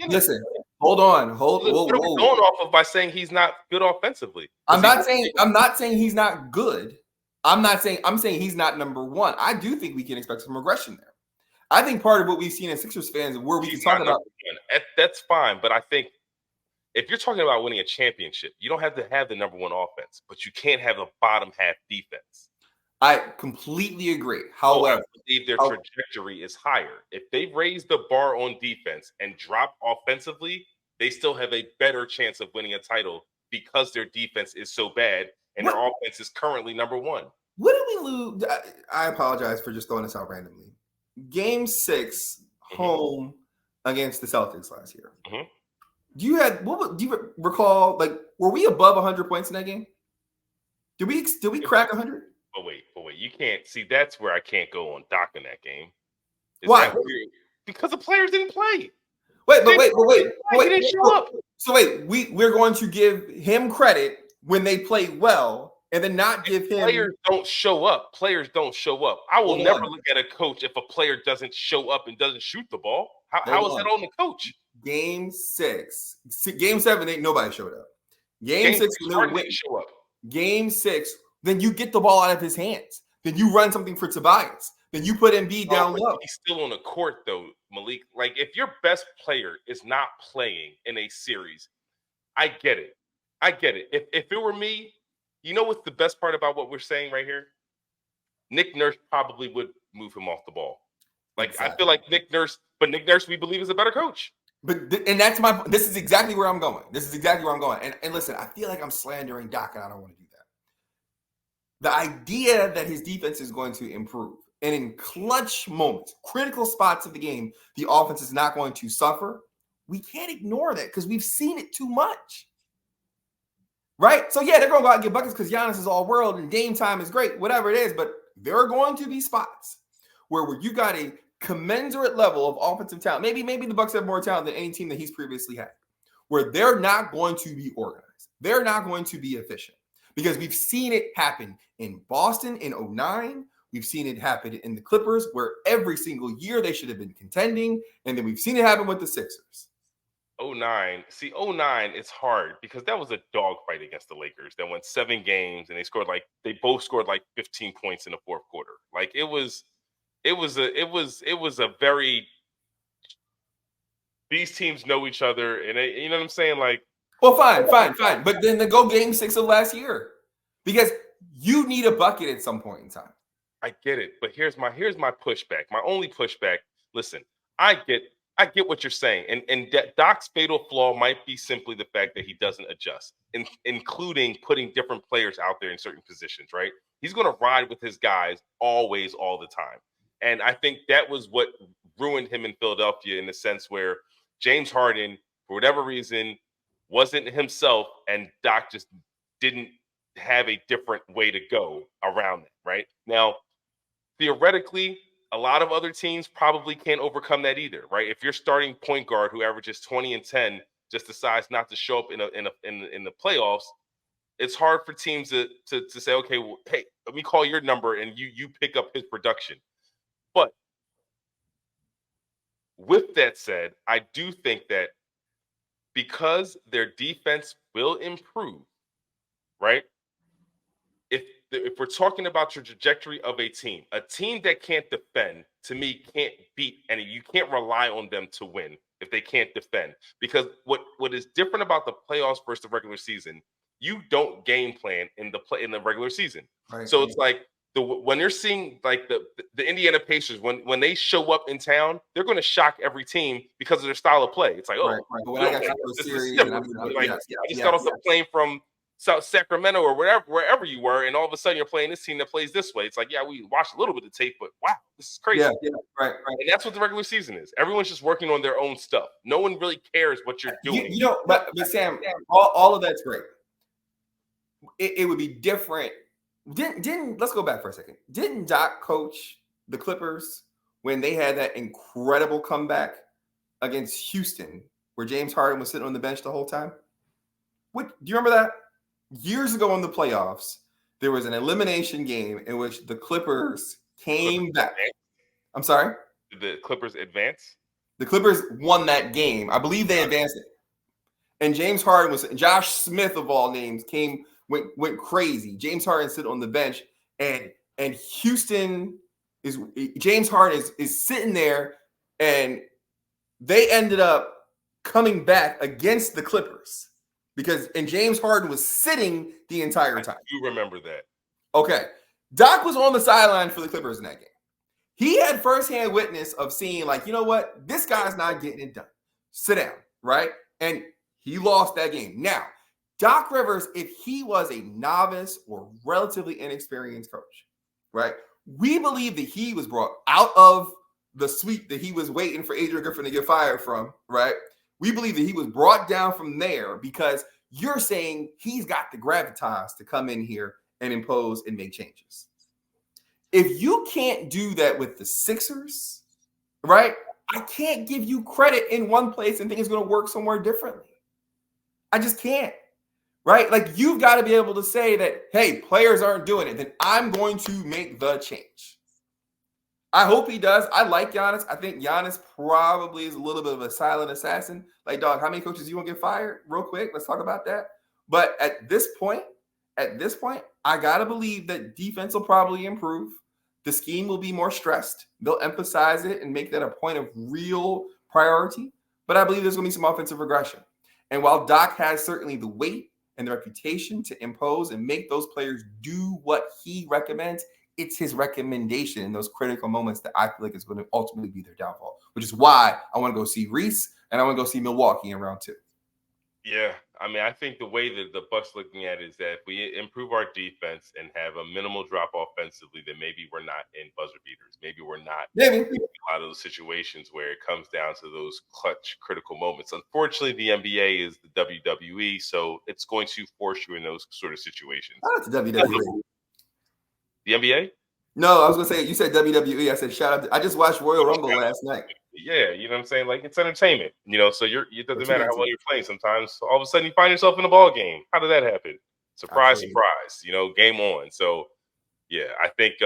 Listen, hold on.
What are we going off of by saying he's not good offensively?
I'm not saying he's not good. I'm saying he's not number 1. I do think we can expect some regression there. I think part of what we've seen in Sixers fans where we can talk about
that's fine, but I think if you're talking about winning a championship, you don't have to have the number 1 offense, but you can't have a bottom half defense.
I completely agree. However,
I believe their trajectory is higher. If they raise the bar on defense and drop offensively, they still have a better chance of winning a title because their defense is so bad and their offense is currently number 1.
What did we lose? I apologize for just throwing this out randomly. Game 6 home against the Celtics last year. Do you recall, like, were we above 100 points in that game? Did we crack 100?
But wait. You can't see. That's where I can't go on Doc in that game.
Why?
Because the players didn't play.
Wait. He didn't show up. So we're going to give him credit when they play well, and then not give him.
Players don't show up. I will never look at a coach if a player doesn't show up and doesn't shoot the ball. How is that on the coach?
Game 6, Game 7, ain't nobody showed up. Game 6,
didn't show up.
Game 6, then you get the ball out of his hands. Then you run something for Tobias. Then you put Embiid down low.
He's still on the court, though, Malik. Like, if your best player is not playing in a series, I get it. If it were me, you know what's the best part about what we're saying right here? Nick Nurse probably would move him off the ball. Like, exactly. I feel like Nick Nurse we believe is a better coach.
This is exactly where I'm going. And listen, I feel like I'm slandering Doc, and I don't want to do that. the idea that his defense is going to improve, and in clutch moments, critical spots of the game, the offense is not going to suffer. We can't ignore that because we've seen it too much. Right? So, yeah, they're going to go out and get buckets because Giannis is all world and Dame time is great, whatever it is. But there are going to be spots where you got a commensurate level of offensive talent. Maybe the Bucks have more talent than any team that he's previously had, where they're not going to be organized. They're not going to be efficient because we've seen it happen in Boston in 2009. We've seen it happen in the Clippers, where every single year they should have been contending. And then we've seen it happen with the Sixers.
2009. See, 2009, it's hard because that was a dogfight against the Lakers that went 7 games and they both scored like 15 points in the fourth quarter. Like it was a very, these teams know each other, and you know what I'm saying? Like,
well, fine. But then go game 6 of last year because you need a bucket at some point in time.
I get it, but here's my pushback. My only pushback. Listen, I get what you're saying, and Doc's fatal flaw might be simply the fact that he doesn't adjust, including putting different players out there in certain positions. Right? He's going to ride with his guys always, all the time, and I think that was what ruined him in Philadelphia in the sense where James Harden, for whatever reason, wasn't himself, and Doc just didn't have a different way to go around it. Right now, theoretically, a lot of other teams probably can't overcome that either, right? If your starting point guard who averages 20 and 10 just decides not to show up in the playoffs, it's hard for teams to say, okay, well, hey, let me call your number and you pick up his production. But with that said, I do think that because their defense will improve, right? If we're talking about your trajectory of a team that can't defend, to me, can't beat, and you can't rely on them to win if they can't defend. Because what is different about the playoffs versus the regular season, you don't game plan in the regular season. Right. So it's like when you're seeing like the Indiana Pacers, when they show up in town, they're going to shock every team because of their style of play. It's like, oh, right. This is different. I just got off the plane from South Sacramento or wherever you were, and all of a sudden you're playing this team that plays this way. It's like, yeah, we watched a little bit of tape, but wow, this is crazy.
Yeah, right.
And that's what the regular season is. Everyone's just working on their own stuff. No one really cares what you're doing.
But Sam, all of that's great. It would be different. Let's go back for a second. Didn't Doc coach the Clippers when they had that incredible comeback against Houston, where James Harden was sitting on the bench the whole time? Do you remember that? Years ago in the playoffs, there was an elimination game in which the Clippers came back. I'm sorry?
Did the Clippers advance?
The Clippers won that game. I believe they advanced it. And James Harden Josh Smith of all names went crazy. James Harden sit on the bench, and Houston James Harden is sitting there, and they ended up coming back against the Clippers. And James Harden was sitting the entire time.
You remember that.
Okay. Doc was on the sideline for the Clippers in that game. He had firsthand witness of seeing, like, you know what? This guy's not getting it done. Sit down, right? And he lost that game. Now, Doc Rivers, if he was a novice or relatively inexperienced coach, right? We believe that he was brought out of the suite that he was waiting for Adrian Griffen to get fired from, right? We believe that he was brought down from there because you're saying he's got the gravitas to come in here and impose and make changes. If you can't do that with the Sixers, right, I can't give you credit in one place and think it's going to work somewhere differently. I just can't, right? Like, you've got to be able to say that, hey, players aren't doing it, then I'm going to make the change. I hope he does. I like Giannis. I think Giannis probably is a little bit of a silent assassin. Like, dog, how many coaches you want to get fired? Real quick, let's talk about that. But at this point, I got to believe that defense will probably improve. The scheme will be more stressed. They'll emphasize it and make that a point of real priority. But I believe there's going to be some offensive regression. And while Doc has certainly the weight and the reputation to impose and make those players do what he recommends, it's his recommendation in those critical moments that I feel like is going to ultimately be their downfall, which is why I want to go see Reese and I want to go see Milwaukee in round 2.
Yeah, I mean, I think the way that the Bucks looking at it is that if we improve our defense and have a minimal drop offensively, then maybe we're not in buzzer beaters. Maybe we're not
Maybe.
in a lot of those situations where it comes down to those clutch, critical moments. Unfortunately, the NBA is the WWE, so it's going to force you in those sort of situations.
Shout out to WWE.
The NBA?
No, I was gonna say you said WWE. I said shout out. I just watched Royal Rumble last night.
Yeah, you know what I'm saying? Like, it's entertainment, so it doesn't
What you
matter how
into?
well you're playing. Sometimes all of a sudden you find yourself in a ball game. How did that happen? Surprise,
Absolutely.
surprise, game on. So yeah, I think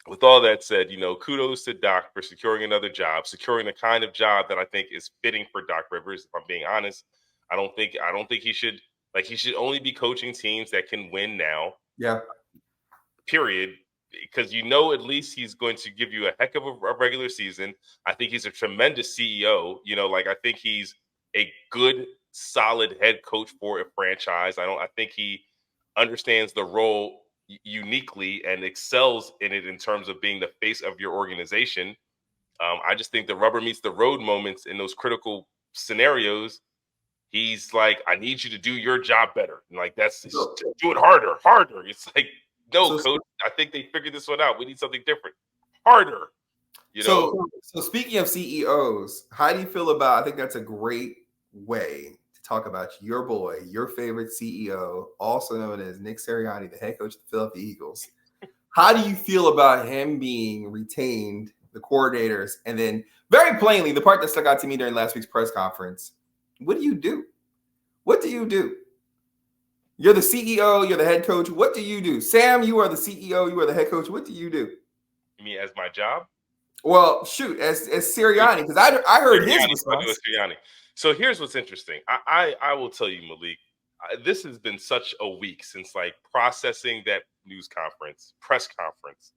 with all that said, kudos to Doc for securing another job, securing the kind of job that I think is fitting for Doc Rivers. If I'm being honest, I don't think he should only be coaching teams that can win now.
Yeah.
Period. Because at least he's going to give you a heck of a regular season. I think he's a tremendous CEO. I think he's a good, solid head coach for a franchise. I think he understands the role uniquely and excels in it in terms of being the face of your organization. I just think the rubber meets the road moments in those critical scenarios. He's like, I need you to do your job better. And that's do it harder. It's like, no, coach, I think they figured this one out. We need something different. Harder.
So speaking of CEOs, how do you feel about, I think that's a great way to talk about your boy, your favorite CEO, also known as Nick Sirianni, the head coach of the Philadelphia Eagles. How do you feel about him being retained, the coordinators, and then very plainly, the part that stuck out to me during last week's press conference, what do you do? What do you do? You're the CEO, you're the head coach. What do you do? Sam, you are the CEO, you are the head coach. What do you do?
You mean as my job?
Well, shoot, as Sirianni, because I heard his response.
Sirianni. So here's what's interesting. I will tell you, Malik, this has been such a week since processing that press conference,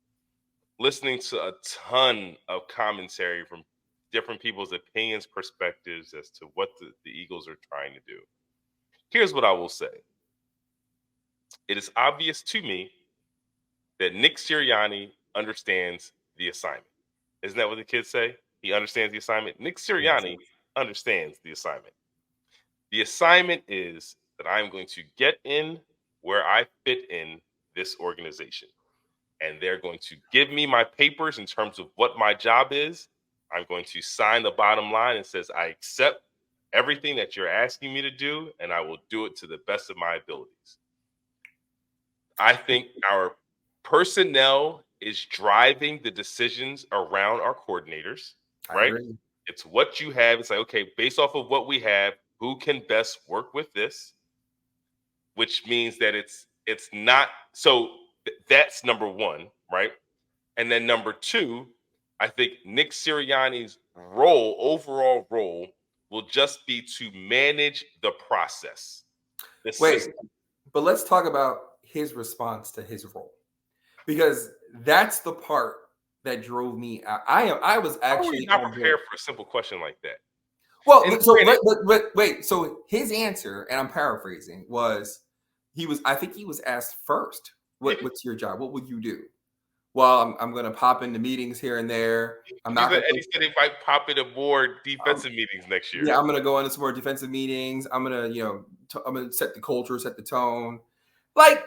listening to a ton of commentary from different people's opinions, perspectives as to what the Eagles are trying to do. Here's what I will say. It is obvious to me that Nick Sirianni understands the assignment. Isn't that what the kids say? He understands the assignment. Nick Sirianni understands the assignment. The assignment is that I'm going to get in where I fit in this organization. And they're going to give me my papers in terms of what my job is. I'm going to sign the bottom line and says, I accept everything that you're asking me to do, and I will do it to the best of my abilities. I think our personnel is driving the decisions around our coordinators, right? It's what you have. It's like, okay, based off of what we have, who can best work with this? Which means that it's not. So that's number one, right? And then number two, I think Nick Sirianni's overall role, will just be to manage the process.
But let's talk about his response to his role, because that's the part that drove me out. I was actually
not prepared for a simple question like that.
Well, wait. So his answer, and I'm paraphrasing, was I think he was asked first, what's your job? What would you do? Well, I'm going to pop into meetings here and there. I'm not.
And he said he might pop into more defensive meetings next year.
Yeah, I'm going to go into some more defensive meetings. I'm going to, I'm going to set the culture, set the tone. Like,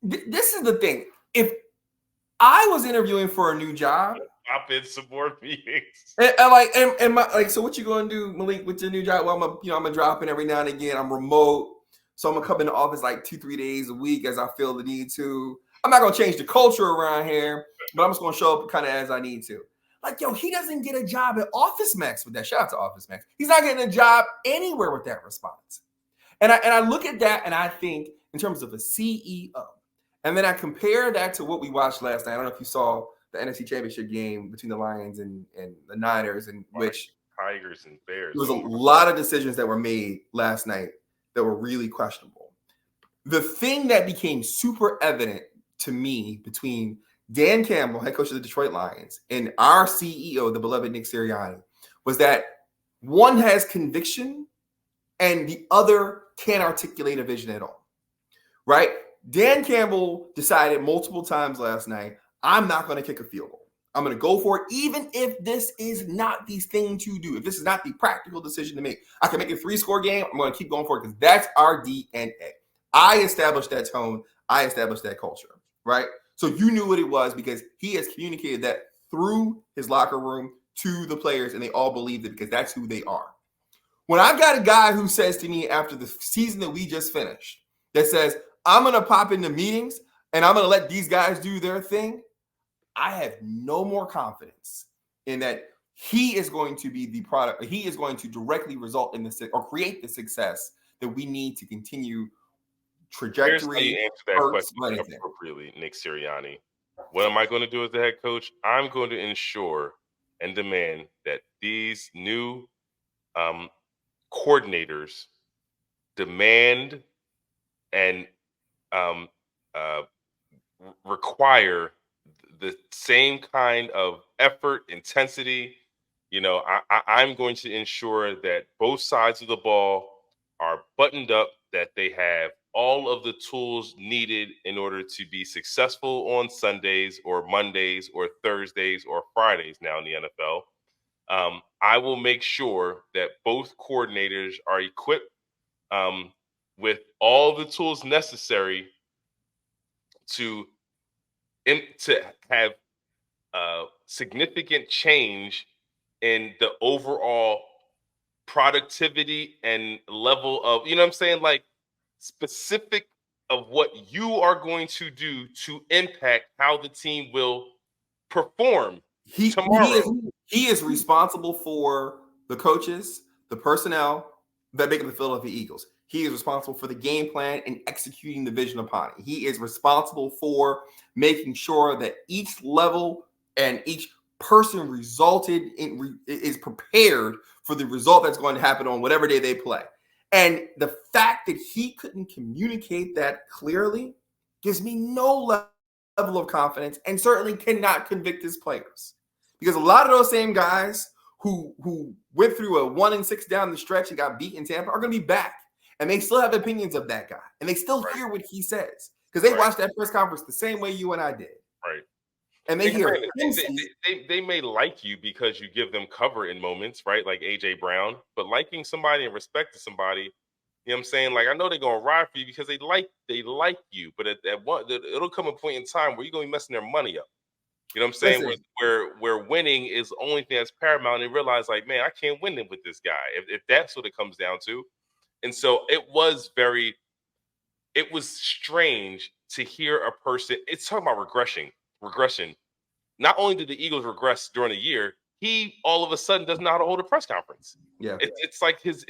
this is the thing. If I was interviewing for a new job,
pop in some more meetings.
So what you going to do, Malik, with your new job? Well, I'm gonna drop in every now and again. I'm remote, so I'm gonna come in the office 2-3 days a week as I feel the need to. I'm not gonna change the culture around here, but I'm just gonna show up kind of as I need to. He doesn't get a job at Office Max with that. Shout out to Office Max. He's not getting a job anywhere with that response. And I look at that and I think in terms of a CEO, and then I compare that to what we watched last night. I don't know if you saw the NFC Championship game between the Lions and the Niners, in which
Tigers and Bears.
There was a lot of decisions that were made last night that were really questionable. The thing that became super evident to me between Dan Campbell, head coach of the Detroit Lions, and our CEO, the beloved Nick Sirianni, was that one has conviction and the other can't articulate a vision at all, right? Dan Campbell decided multiple times last night, I'm not going to kick a field goal. I'm going to go for it, even if this is not the thing to do. If this is not the practical decision to make, I can make a 3-score game. I'm going to keep going for it because that's our DNA. I established that tone. I established that culture, right? So you knew what it was because he has communicated that through his locker room to the players, and they all believed it because that's who they are. When I've got a guy who says to me after the season that we just finished, that says, I'm going to pop into meetings and I'm going to let these guys do their thing, I have no more confidence in that he is going to be the product. He is going to directly result in the or create the success that we need to continue trajectory.
Here's how you answer that question appropriately, Nick Sirianni. What am I going to do as the head coach? I'm going to ensure and demand that these new coordinators demand and require the same kind of effort, intensity. I'm going to ensure that both sides of the ball are buttoned up, that they have all of the tools needed in order to be successful on Sundays or Mondays or Thursdays or Fridays now in the NFL. I will make sure that both coordinators are equipped with all the tools necessary to have significant change in the overall productivity and level of, you know what I'm saying? Like specific of what you are going to do to impact how the team will perform tomorrow.
He is responsible for the coaches, the personnel that make up the Philadelphia Eagles. He is responsible for the game plan and executing the vision upon it. He is responsible for making sure that each level and each person is prepared for the result that's going to happen on whatever day they play. And the fact that he couldn't communicate that clearly gives me no level of confidence and certainly cannot convict his players. Because a lot of those same guys who went through a 1-6 down the stretch and got beat in Tampa are going to be back. And they still have opinions of that guy. And they still hear what he says. Because they watched that press conference the same way you and I did.
Right.
And they hear
they may like you because you give them cover in moments, right? Like A.J. Brown. But liking somebody and respecting somebody, you know what I'm saying? Like, I know they're going to ride for you because they like you. But it'll come a point in time where you're going to be messing their money up. You know what I'm saying? Where winning is the only thing that's paramount, and realize, like, man, I can't win with this guy. If that's what it comes down to. And so it was strange to hear a person. It's talking about regression. Not only did the Eagles regress during the year, he all of a sudden doesn't know how to hold a press conference.
Yeah,
it's like his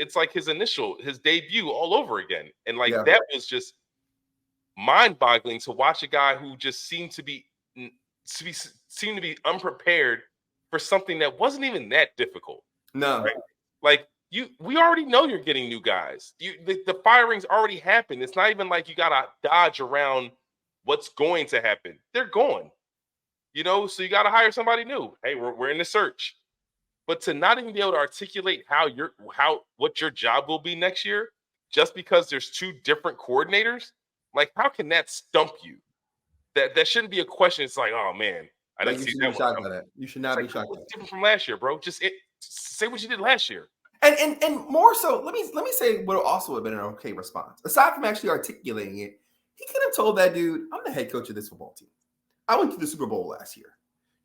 debut all over again. And that was just mind-boggling to watch a guy who just seemed to be unprepared for something that wasn't even that difficult.
No,
right? Like, we already know you're getting new guys. The firings already happened. It's not even like you gotta dodge around what's going to happen. They're gone. So you gotta hire somebody new. Hey, we're in the search. But to not even be able to articulate what your job will be next year, just because there's two different coordinators, like, how can that stump you? That shouldn't be a question. It's like, oh man, I didn't see that one.
You should not be shocked.
What's different from last year, bro? Just say what you did last year.
And more so, let me say what also would have been an okay response. Aside from actually articulating it, he could have told that dude, I'm the head coach of this football team. I went to the Super Bowl last year.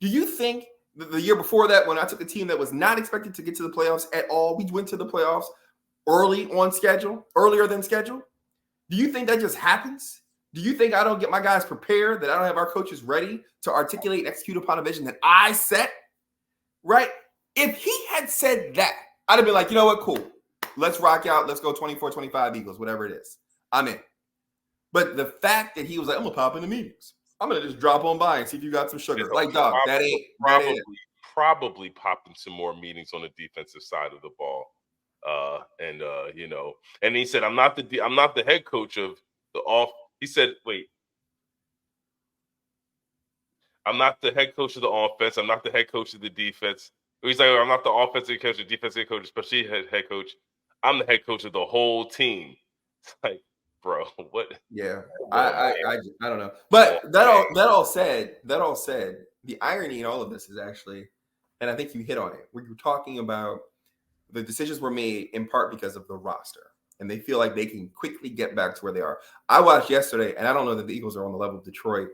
Do you think the year before that, when I took a team that was not expected to get to the playoffs at all, we went to the playoffs earlier than scheduled? Do you think that just happens? Do you think I don't get my guys prepared, that I don't have our coaches ready to articulate and execute upon a vision that I set? Right? If he had said that, I'd have been like, you know what? Cool. Let's rock out. Let's go 24-25 Eagles, whatever it is. I'm in. But the fact that he was like, I'm going to pop into meetings. I'm going to just drop on by and see if you got some sugar. Like, dog, that ain't
probably popping some more meetings on the defensive side of the ball. And he said, I'm not the head coach of the off. He said, wait, I'm not the head coach of the offense. I'm not the head coach of the defense. He's like, I'm not the offensive coach or defensive coach, especially head coach. I'm the head coach of the whole team. It's like, bro, what?
Yeah, I don't know. But that all said, the irony in all of this is actually, and I think you hit on it, where you're talking about the decisions were made in part because of the roster. And they feel like they can quickly get back to where they are. I watched yesterday, and I don't know that the Eagles are on the level of Detroit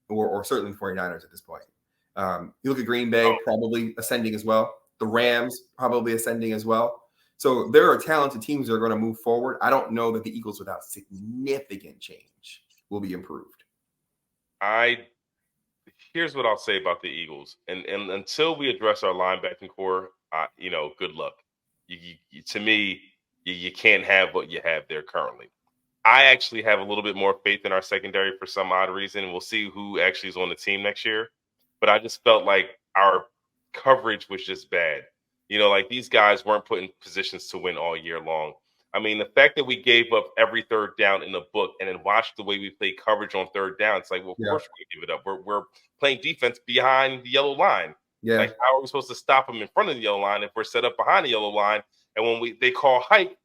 or certainly the 49ers at this point. You look at Green Bay, probably ascending as well. The Rams, probably ascending as well. So there are talented teams that are going to move forward. I don't know that the Eagles, without significant change, will be improved.
Here's what I'll say about the Eagles, and until we address our linebacking core, good luck. To me, you can't have what you have there currently. I actually have a little bit more faith in our secondary for some odd reason. We'll see who actually is on the team next year. But I just felt like our coverage was just bad. Like these guys weren't put in positions to win all year long. I mean, the fact that we gave up every third down in the book and then watched the way we play coverage on third down, it's like, well, of course we're going to give it up. We're playing defense behind the yellow line.
Yeah.
Like, how are we supposed to stop them in front of the yellow line if we're set up behind the yellow line? And when they call hike,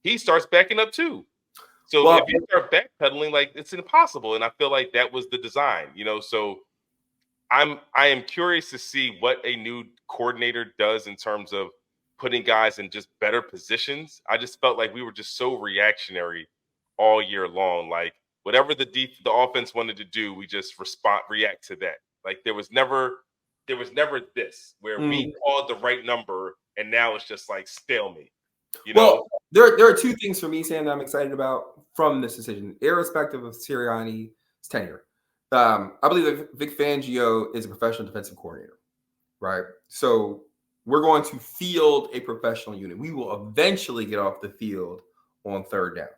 he starts backing up too. So if you start backpedaling, like it's impossible. And I feel like that was the design, so I am curious to see what a new coordinator does in terms of putting guys in just better positions. I just felt like we were just so reactionary all year long. Like whatever the offense wanted to do, we just react to that. Like there was never this where we called the right number and now it's just like stalemate.
Well, there are two things for me, Sam, that I'm excited about from this decision, irrespective of Sirianni's tenure. I believe that Vic Fangio is a professional defensive coordinator, right? So we're going to field a professional unit. We will eventually get off the field on third down.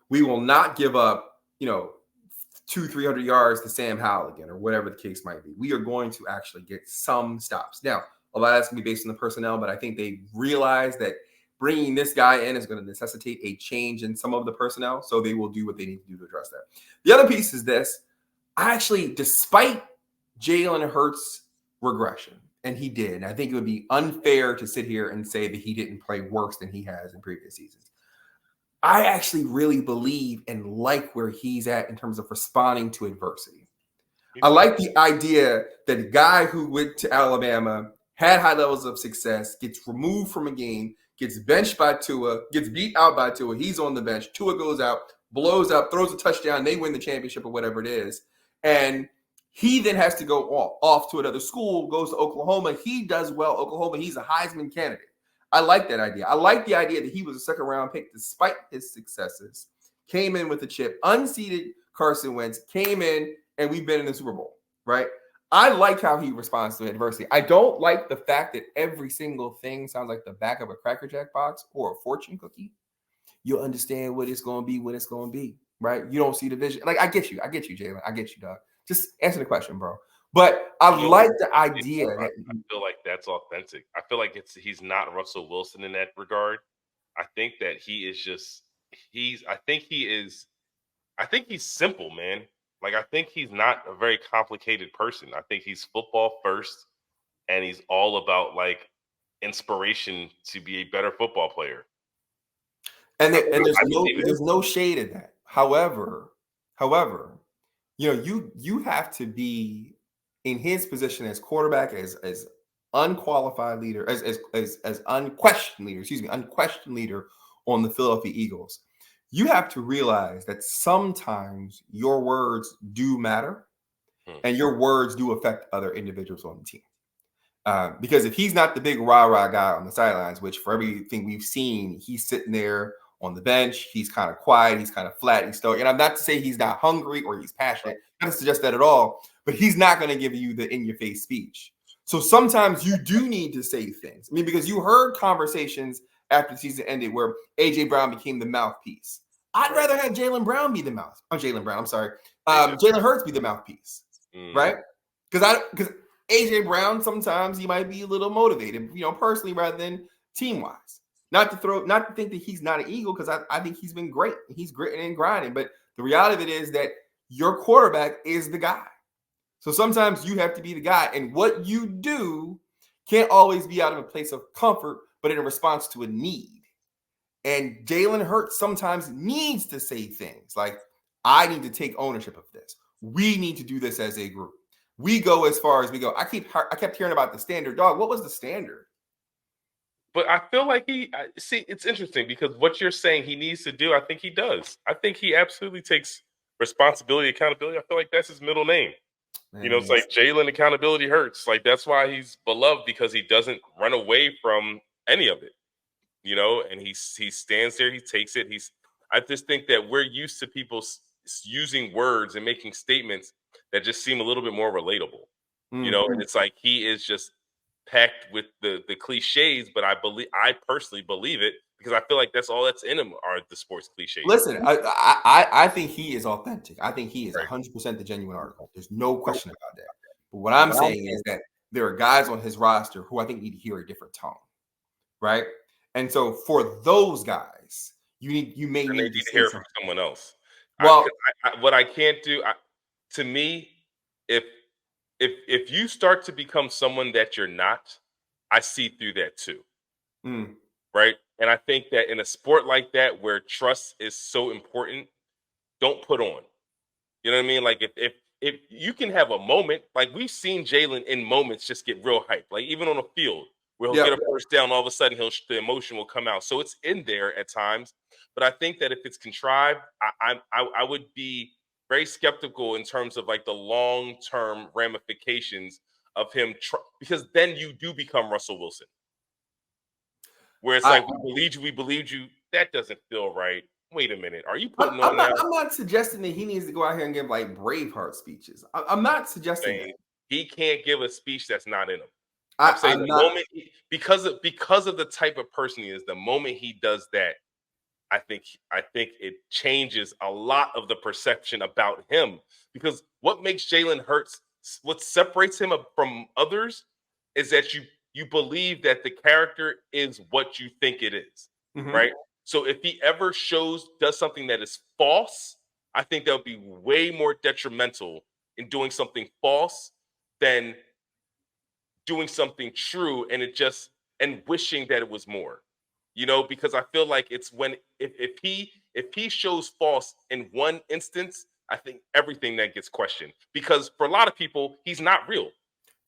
We will not give up, 200-300 yards to Sam Howell again, or whatever the case might be. We are going to actually get some stops. Now, a lot of that's going to be based on the personnel, but I think they realize that bringing this guy in is going to necessitate a change in some of the personnel, so they will do what they need to do to address that. The other piece is this. I actually, despite Jalen Hurts' regression, and he did, I think it would be unfair to sit here and say that he didn't play worse than he has in previous seasons. I actually really believe and like where he's at in terms of responding to adversity. I like the idea that a guy who went to Alabama, had high levels of success, gets removed from a game, gets benched by Tua, gets beat out by Tua, he's on the bench, Tua goes out, blows up, throws a touchdown, they win the championship or whatever it is. And he then has to go off to another school, goes to Oklahoma. He does well. Oklahoma, he's a Heisman candidate. I like that idea. I like the idea that he was a second-round pick despite his successes, came in with a chip, unseated Carson Wentz, came in, and we've been in the Super Bowl, right? I like how he responds to adversity. I don't like the fact that every single thing sounds like the back of a Cracker Jack box or a fortune cookie. You'll understand what it's going to be when it's going to be, right? You don't see the vision. Like, I get you, Jalen. I get you, dog. Just answer the question, bro. But I like the idea that
I feel like that's authentic. I feel like he's not Russell Wilson in that regard. I think that he is just I think he's simple, man. Like I think he's not a very complicated person. I think he's football first and he's all about like inspiration to be a better football player.
And there's no shade in that. However, you have to be in his position as quarterback, as unqualified leader, as unquestioned leader on the Philadelphia Eagles. You have to realize that sometimes your words do matter, and your words do affect other individuals on the team. Because if he's not the big rah-rah guy on the sidelines, which for everything we've seen, he's sitting there on the bench, he's kind of quiet, he's kind of flat, he's stoic. And I'm not to say he's not hungry or he's passionate, not to suggest that at all, but he's not going to give you the in-your-face speech. So sometimes you do need to say things. I mean, because you heard conversations after the season ended where A.J. Brown became the mouthpiece. I'd rather have Jalen Brown be the mouth. Oh, Jalen Brown, I'm sorry. Jalen Hurts be the mouthpiece, right? Because A.J. Brown, sometimes he might be a little motivated, personally rather than team-wise. Not to think that he's not an Eagle, because I think he's been great. He's gritting and grinding. But the reality of it is that your quarterback is the guy. So sometimes you have to be the guy. And what you do can't always be out of a place of comfort, but in a response to a need. And Jalen Hurts sometimes needs to say things like, I need to take ownership of this. We need to do this as a group. we go as far as we go. I kept hearing about the standard. Dog, what was the standard?
But I feel like see, it's interesting because what you're saying he needs to do, I think he does. I think he absolutely takes responsibility, accountability. I feel like that's his middle name.
Man,
You know, it's like Jalen accountability hurts. Like that's why he's beloved, because he doesn't run away from any of it. You know, and he stands there, he takes it. I just think that we're used to people using words and making statements that just seem a little bit more relatable. You know, and it's like he is just packed with the cliches, but I personally believe it because I feel like that's all that's in him are the sports cliches.
Listen, I think he is authentic. I think he is
Right.
100% the genuine article. There's no question about that. But what I'm saying is that there are guys on his roster who I think need to hear a different tone, right? And so for those guys, you may need to
hear
something
from someone else.
Well,
What I can't do, to me, if you start to become someone that you're not, I see through that too. Right. And I think that in a sport like that where trust is so important, don't put on. You know what I mean? Like if you can have a moment, like we've seen Jalen in moments just get real hype, like even on a field where he'll get a first down, all of a sudden the emotion will come out. So it's in there at times. But I think that if it's contrived, I would be very skeptical in terms of like the long-term ramifications of him, because then you do become Russell Wilson. Where it's like, we believed you. That doesn't feel right. Wait a minute. Are you putting on now?
I'm not suggesting that he needs to go out here and give like Braveheart speeches. I'm not suggesting that.
He can't give a speech that's not in him. I'm saying the moment because of the type of person he is, the moment he does that, I think it changes a lot of the perception about him. Because what makes Jalen Hurts, what separates him from others, is that you believe that the character is what you think it is, right? So if he ever does something that is false, I think that would be way more detrimental in doing something false than doing something true and wishing that it was more. You know, because I feel like it's when if he shows false in one instance, I think everything that gets questioned. Because for a lot of people, he's not real.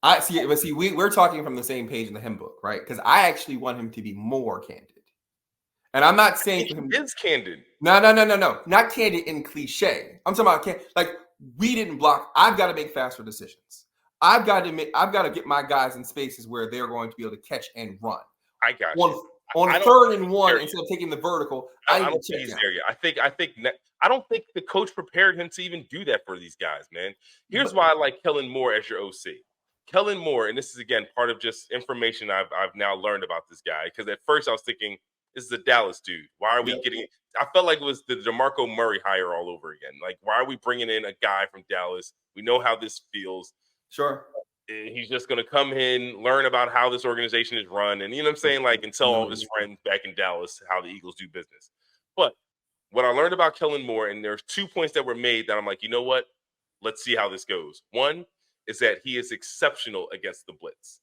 We're talking from the same page in the hymn book, right? Because I actually want him to be more candid. And I'm not saying for him
is candid.
No. Not candid in cliche. I'm talking about like we didn't block. I've got to make faster decisions. I've got to get my guys in spaces where they're going to be able to catch and run.
I got you.
On 3rd and 1, instead of taking the vertical, I don't think he's
there yet. I don't think the coach prepared him to even do that for these guys, man. Here's why I like Kellen Moore as your OC. Kellen Moore, and this is again part of just information I've now learned about this guy, because at first I was thinking, this is a Dallas dude. Why are we getting? I felt like it was the DeMarco Murray hire all over again. Like, why are we bringing in a guy from Dallas? We know how this feels.
Sure.
He's just going to come in, learn about how this organization is run, and you know what I'm saying, like, and tell all of his friends back in Dallas how the Eagles do business. But what I learned about Kellen Moore, and there's 2 points that were made that I'm like, you know what? Let's see how this goes. One is that he is exceptional against the blitz.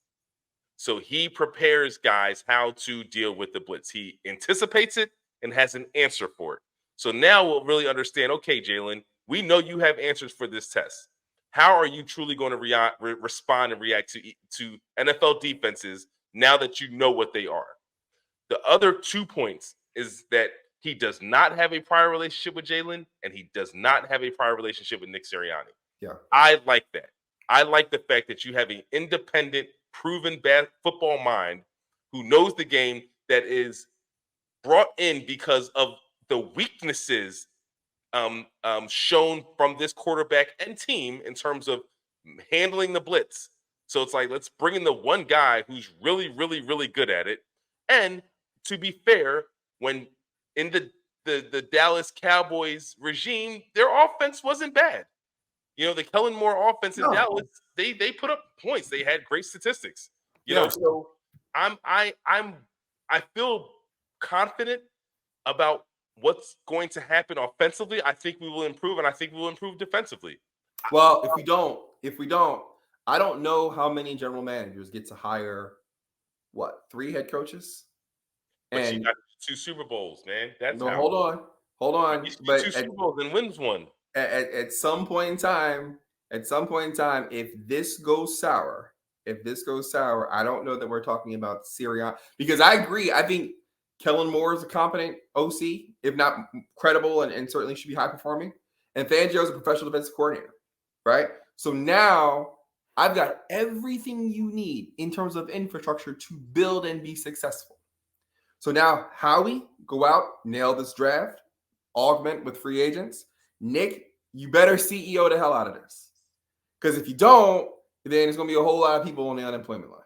So he prepares guys how to deal with the blitz. He anticipates it and has an answer for it. So now we'll really understand, okay, Jalen, we know you have answers for this test. How are you truly going to respond and react to NFL defenses now that you know what they are? The other 2 points is that he does not have a prior relationship with Jalen, and he does not have a prior relationship with Nick Sirianni.
Yeah,
I like that. I like the fact that you have an independent, proven football mind who knows the game, that is brought in because of the weaknesses shown from this quarterback and team in terms of handling the blitz. So it's like, let's bring in the one guy who's really, really, really good at it. And to be fair, when in the Dallas Cowboys regime, their offense wasn't bad. You know, the Kellen Moore offense in Dallas, they put up points. They had great statistics. You know, so I feel confident about what's going to happen offensively. I think we will improve, and I think we will improve defensively.
Well, if we don't, I don't know how many general managers get to hire 3 head coaches.
But you got 2 Super Bowls, man. That's how.
Hold on.
But 2 Super Bowls and wins one.
At some point in time, At some point in time, if this goes sour, I don't know that we're talking about Sirianni, because I agree. I think Kellen Moore is a competent OC, if not credible, and certainly should be high performing. And Fangio is a professional defensive coordinator, right? So now I've got everything you need in terms of infrastructure to build and be successful. So now Howie, go out, nail this draft, augment with free agents. Nick, you better CEO the hell out of this. Because if you don't, then there's going to be a whole lot of people on the unemployment line.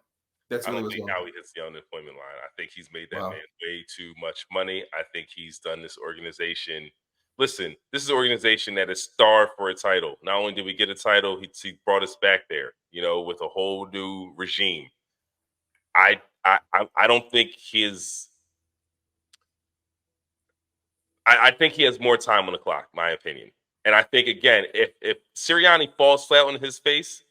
That's really
I don't
what's
think
going on.
Howie hits the unemployment line. I think he's made that
Wow.
man way too much money. I think he's done this organization. Listen, this is an organization that is starved for a title. Not only did we get a title, he brought us back there, with a whole new regime. I don't think his. I think he has more time on the clock, my opinion. And I think, again, if Sirianni falls flat on his face,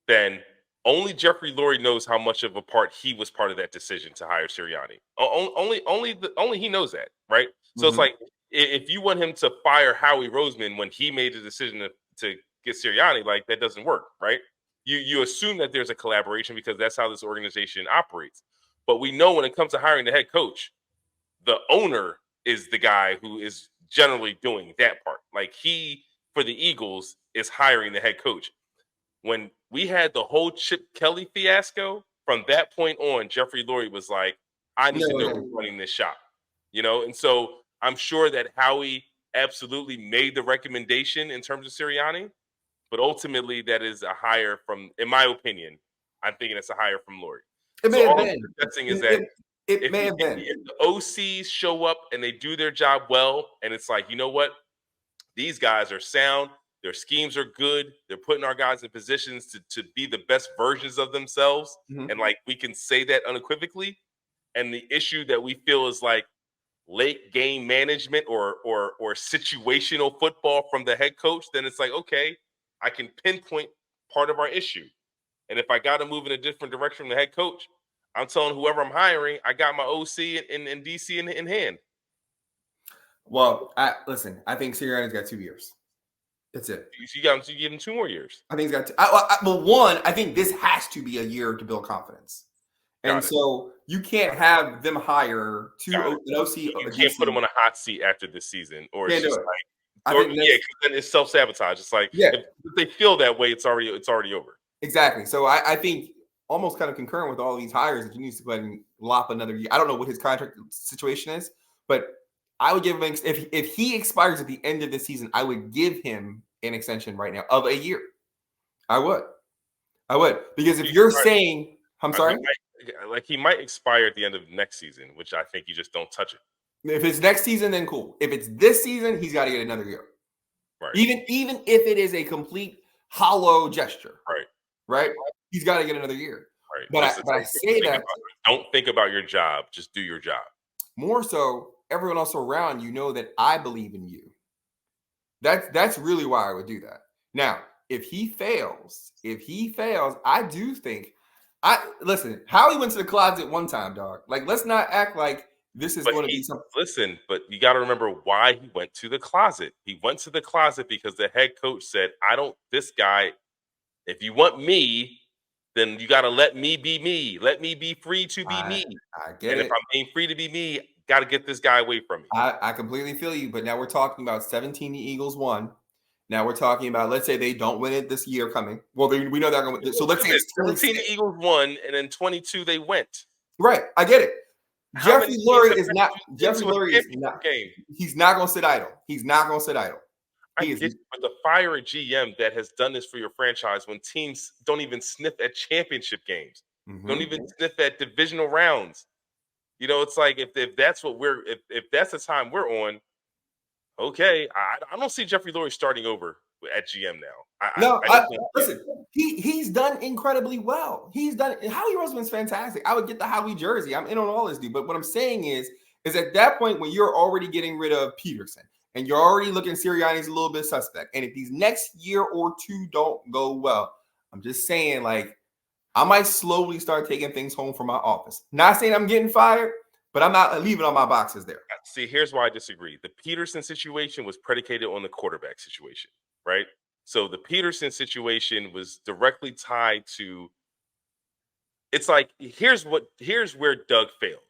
then only Jeffrey Lurie knows how much of a part he was part of that decision to hire Sirianni. Only he knows that, right? So it's like, if you want him to fire Howie Roseman when he made the decision to get Sirianni, like, that doesn't work, right? You assume that there's a collaboration because that's how this organization operates. But we know when it comes to hiring the head coach, the owner is the guy who is generally doing that part. Like, he, for the Eagles, is hiring the head coach. When we had the whole Chip Kelly fiasco, from that point on, Jeffrey Lurie was like, I need to know who's running this shop. And so I'm sure that Howie absolutely made the recommendation in terms of Sirianni, but ultimately that is a hire from, in my opinion, I'm thinking it's a hire from Lurie.
It may
So
have
all I'm
been.
suggesting is that
It may have been.
if the OCs show up and they do their job well, and it's like, you know what? These guys are sound. Their schemes are good. They're putting our guys in positions to be the best versions of themselves. And, like, we can say that unequivocally. And the issue that we feel is like late game management or situational football from the head coach, then it's like, okay, I can pinpoint part of our issue. And if I got to move in a different direction from the head coach, I'm telling whoever I'm hiring, I got my OC in DC in hand.
Well, listen, I think Sirianni's got 2 years. That's it.
You give him 2 more years.
I think he's got two. One, I think this has to be a year to build confidence. And so you can't have them hire an OC.
You can't put them on a hot seat after this season, or it's just like, because then it's self-sabotage. It's like, if they feel that way, it's already over.
Exactly. So I think, almost kind of concurrent with all these hires, that you need to go ahead and lop another year. I don't know what his contract situation is, but I would give him, if he expires at the end of the season, I would give him an extension right now of a year. I would. Because if you're saying, I'm sorry?
He might expire at the end of next season, which I think you just don't touch it.
If it's next season, then cool. If it's this season, he's got to get another year.
Right.
Even if it is a complete hollow gesture. Right? He's got to get another year.
Right.
But I say that,
don't think about your job. Just do your job.
More so, everyone else around you know that I believe in you. That's really why I would do that. Now, if he fails, I do think listen, Howie went to the closet one time, dog. Like, let's not act like this is going to be something.
Listen, but you got to remember why he went to the closet. He went to the closet because the head coach said, this guy, if you want me, then you got to let me be me. Let me be free to be me.
I get it.
And if I'm being free to be me, got to get this guy away from me.
I completely feel you, but now we're talking about 17 the Eagles won. Now we're talking about, let's say they don't win it this year coming. Well, we know they're going to. So let's say it's
17 the Eagles won, and then 22 they went.
Right, I get it. Jeffrey Lurie is not. He's not going to sit idle. He's not going to sit idle.
But the fire a GM that has done this for your franchise when teams don't even sniff at championship games, don't even sniff at divisional rounds. It's like, if that's what if that's the time we're on, okay, I don't see Jeffrey Lurie starting over at GM now.
Listen, he's done incredibly well. He's done. Howie Roseman's fantastic. I would get the Howie jersey. I'm in on all this, dude. But what I'm saying is at that point when you're already getting rid of Peterson and you're already looking Sirianni's a little bit suspect, and if these next year or two don't go well, I'm just saying, like, I might slowly start taking things home from my office. Not saying I'm getting fired, but I'm not leaving all my boxes there.
See, here's why I disagree. The Peterson situation was predicated on the quarterback situation, right? So the Peterson situation was directly tied to. It's like here's where Doug failed.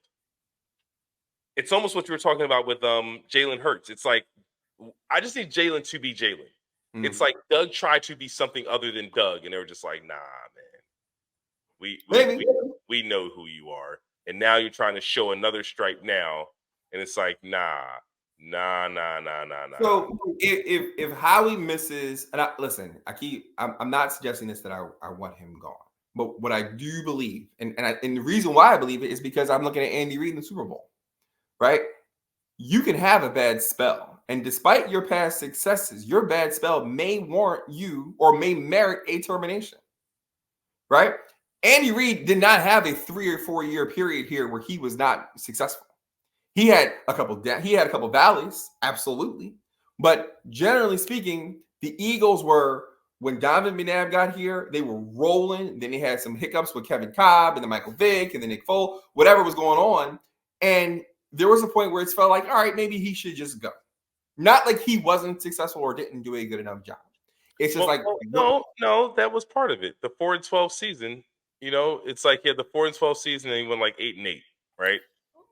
It's almost what you were talking about with Jalen Hurts. It's like I just need Jalen to be Jalen. It's like Doug tried to be something other than Doug, and they were just like, nah, man. We know who you are. And now you're trying to show another stripe now. And it's like, nah.
So if Howie misses, and I'm not suggesting this that I want him gone. But what I do believe, and the reason why I believe it is because I'm looking at Andy Reid in the Super Bowl, right? You can have a bad spell. And despite your past successes, your bad spell may warrant you or may merit a termination, right? Andy Reid did not have a 3 or 4 year period here where he was not successful. He had a couple valleys, absolutely. But generally speaking, the Eagles were, when Donovan McNabb got here, they were rolling. Then they had some hiccups with Kevin Kolb and then Michael Vick and then Nick Foles, whatever was going on. And there was a point where it felt like, all right, maybe he should just go. Not like he wasn't successful or didn't do a good enough job. It's just
no, that was part of it. The 4-12 season, it's like he had the 4-12 season and he went like 8-8, right?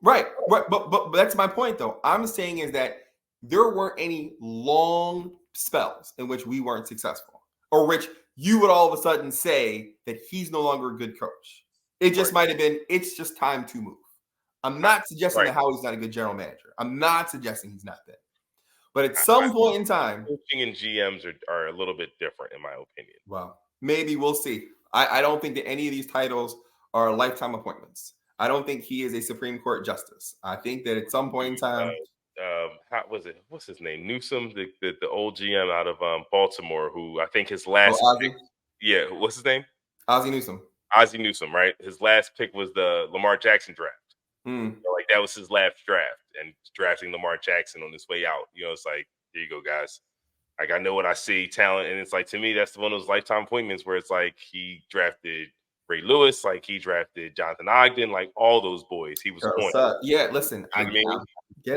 Right. But that's my point, though. I'm saying is that there weren't any long spells in which we weren't successful, or which you would all of a sudden say that he's no longer a good coach. It just might have been, it's just time to move. I'm not suggesting that Howie's not a good general manager. I'm not suggesting he's not that. But at some point in time,
coaching and GMs are a little bit different, in my opinion.
Well, maybe we'll see. I don't think that any of these titles are lifetime appointments. I don't think he is a Supreme Court justice. I think that at some point in time,
what's his name? Newsom, the old GM out of Baltimore, who I think his last pick, what's his name?
Ozzie Newsom.
Ozzie Newsom, right? His last pick was the Lamar Jackson draft. Like that was his last draft, and drafting Lamar Jackson on his way out. It's like, here you go, guys. Like, I know what I see, talent, and it's like, to me, that's one of those lifetime appointments where it's like he drafted Ray Lewis, like he drafted Jonathan Ogden, like all those boys. He was on.
Yeah, listen, I get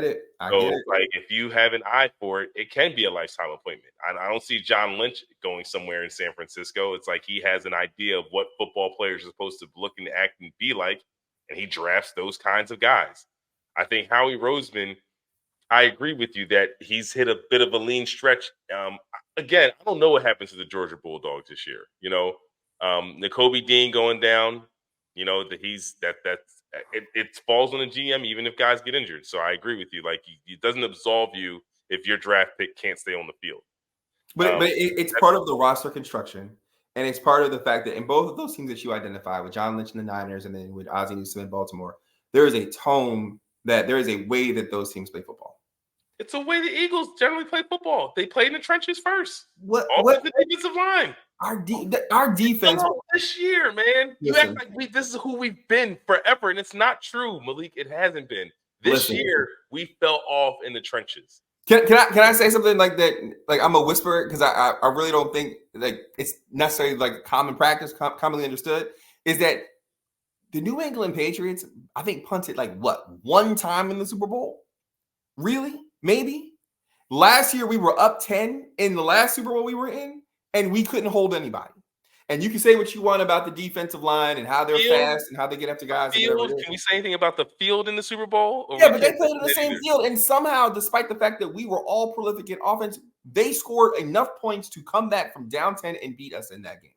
it. I get it.
Like, if you have an eye for it, it can be a lifetime appointment. I don't see John Lynch going somewhere in San Francisco. It's like he has an idea of what football players are supposed to look and act and be like, and he drafts those kinds of guys. I think Howie Roseman, I agree with you that he's hit a bit of a lean stretch. Again, I don't know what happens to the Georgia Bulldogs this year. Nakobe Dean going down. It falls on the GM even if guys get injured. So I agree with you. Like, it doesn't absolve you if your draft pick can't stay on the field.
But it's part of the roster construction, and it's part of the fact that in both of those teams that you identify, with John Lynch and the Niners, and then with Ozzie Newsome in Baltimore, there is a tone that there is a way that those teams play football.
It's a way the Eagles generally play football. They play in the trenches first.
What
the defensive line?
Our defense
this year, man. You act like this is who we've been forever, and it's not true, Malik. It hasn't been. This year we fell off in the trenches.
Can I say something like that? Like, I'm a whisperer because I really don't think like it's necessarily like common practice, commonly understood. Is that the New England Patriots, I think, punted like one time in the Super Bowl? Really? Maybe. Last year we were up 10 in the last Super Bowl we were in, and we couldn't hold anybody. And you can say what you want about the defensive line and how they're fast and how they get after guys.
Can we say anything about the field in the Super Bowl?
Yeah, but they played in the same field. And somehow, despite the fact that we were all prolific in offense, they scored enough points to come back from down 10 and beat us in that game.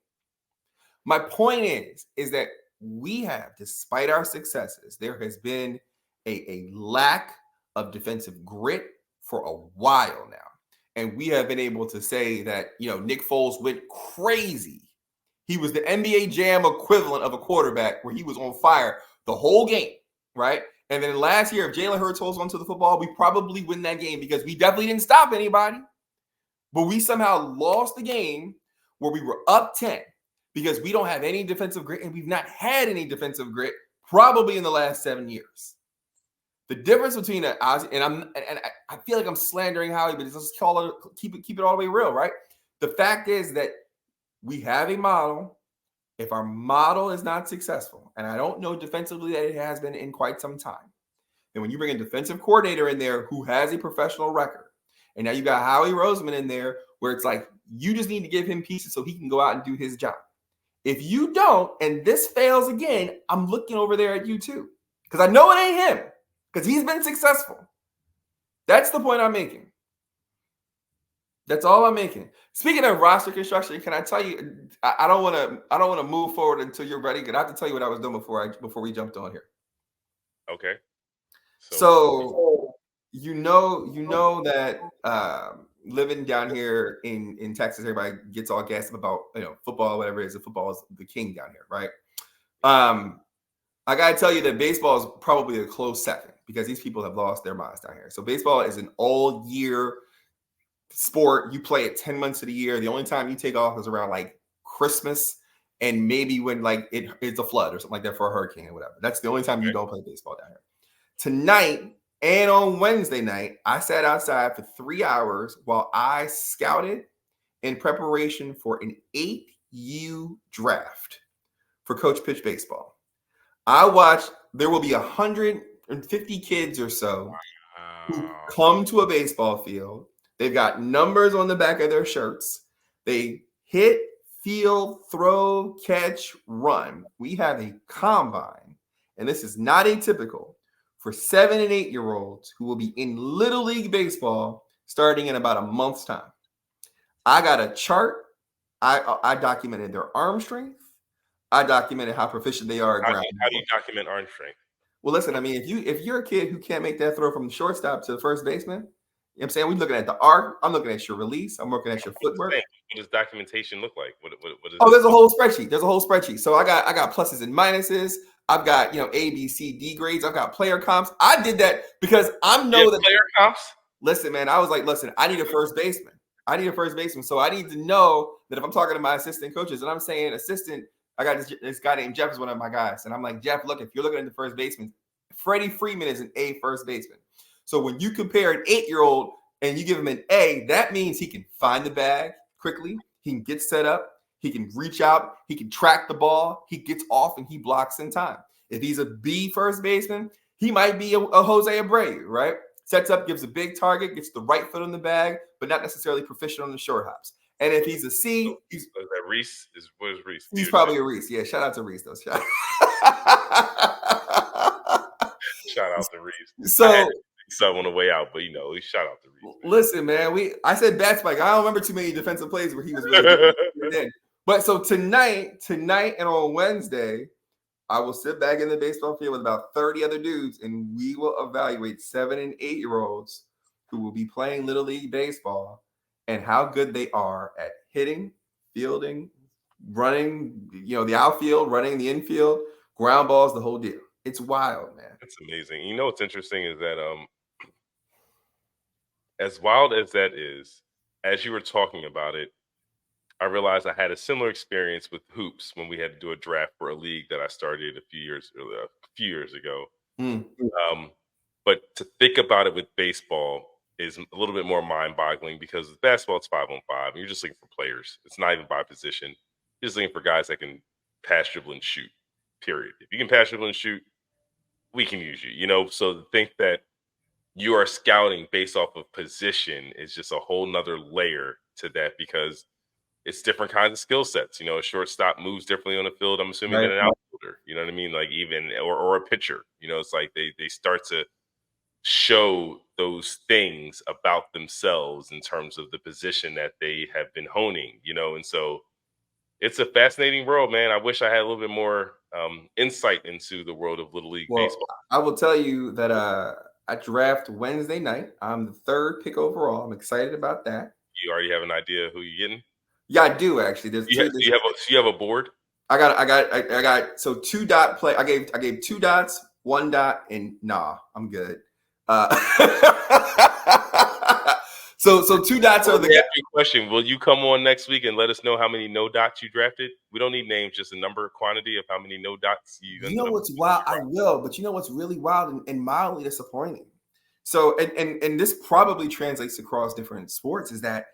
My point is that we have, despite our successes, there has been a lack of defensive grit for a while now. And we have been able to say that, Nick Foles went crazy. He was the NBA Jam equivalent of a quarterback where he was on fire the whole game, right? And then last year, if Jalen Hurts holds onto the football, we probably win that game because we definitely didn't stop anybody. But we somehow lost the game where we were up 10 because we don't have any defensive grit, and we've not had any defensive grit probably in the last 7 years. The difference between Ozzie and I feel like I'm slandering Howie, but let's keep it all the way real, right? The fact is that we have a model. If our model is not successful, and I don't know defensively that it has been in quite some time, then when you bring a defensive coordinator in there who has a professional record And now you got Howie Roseman in there where it's like, you just need to give him pieces so he can go out and do his job. If you don't, and this fails again, I'm looking over there at you too. Because I know it ain't him. Because he's been successful. That's the point I'm making. That's all I'm making. Speaking of roster construction, can I tell you? I don't want to move forward until you're ready. Because I have to tell you what I was doing before we jumped on here.
Okay.
So you know that living down here in Texas, everybody gets all gassed up about football, whatever it is. Football is the king down here, right? I gotta tell you that baseball is probably a close second because these people have lost their minds down here. So baseball is an all year sport. You play it 10 months of the year. The only time you take off is around like Christmas and maybe when like it's a flood or something like that for a hurricane or whatever. That's the only time you don't play baseball down here. Tonight and on Wednesday night, I sat outside for 3 hours while I scouted in preparation for an 8U draft for Coach Pitch Baseball. I watched, there will be 150 kids or so who come to a baseball field. They've got numbers on the back of their shirts. They hit, field, throw, catch, run. We have a combine, and this is not atypical, for 7 and 8 year olds who will be in Little League Baseball starting in about a month's time. I got a chart. I documented their arm strength. I documented how proficient they are at ground.
How do you document arm strength?
Well, listen, I mean, if you're a kid who can't make that throw from the shortstop to the first baseman, you know what I'm saying? We're looking at the arc. I'm looking at your release. I'm looking at your footwork.
What does documentation look like? What is
there's a whole spreadsheet. There's a whole spreadsheet. So I got pluses and minuses. I've got A, B, C, D grades. I've got player comps. I did that because I know that
player comps.
Listen, man, I was like, I need a first baseman. So I need to know that if I'm talking to my assistant coaches and I'm saying assistant, I got this guy named Jeff is one of my guys. And I'm like, Jeff, look, if you're looking at the first baseman, Freddie Freeman is an A first baseman. So when you compare an 8-year-old and you give him an A, that means he can find the bag quickly. He can get set up. He can reach out. He can track the ball. He gets off and he blocks in time. If he's a B first baseman, he might be a Jose Abreu, right? Sets up, gives a big target, gets the right foot on the bag, but not necessarily proficient on the short hops. And if he's a C,
is that Reese? What is Reese?
He's probably a Reese. Yeah, shout out to Reese though. Shout
out to Reese.
So
on the way out, but shout out to Reese.
Man. Listen, man, I said bat spike. I don't remember too many defensive plays where he was really good. But so tonight and on Wednesday, I will sit back in the baseball field with about 30 other dudes, and we will evaluate 7 and 8 year olds who will be playing Little League Baseball and how good they are at hitting, fielding, running, the outfield, running the infield, ground balls, the whole deal. It's wild, man.
It's amazing. What's interesting is that as wild as that is, as you were talking about it, I realized I had a similar experience with hoops when we had to do a draft for a league that I started a few years ago. But to think about it with baseball is a little bit more mind-boggling because with basketball, it's 5-on-5. And you're just looking for players. It's not even by position. You're just looking for guys that can pass, dribble, and shoot, period. If you can pass, dribble, and shoot, we can use you. So to think that you are scouting based off of position is just a whole nother layer to that because it's different kinds of skill sets. A shortstop moves differently on the field, I'm assuming, than an outfielder. You know what I mean? Like even or a pitcher. It's like they start to show those things about themselves in terms of the position that they have been honing, and so it's a fascinating world, man. I wish I had a little bit more insight into the world of Little League baseball.
I will tell you that I draft Wednesday night. I'm the 3rd pick overall. I'm excited about that.
You already have an idea who you're getting?
Yeah, I do actually.
You have a board? I
got so 2 dot play. I gave 2 dots, 1 dot, and nah, I'm good. So 2 dots are the
question. Will you come on next week and let us know how many no dots you drafted? We don't need names, just a number, quantity of how many no dots you.
You know what's wild? I will, but you know what's really wild and mildly disappointing. So and this probably translates across different sports is that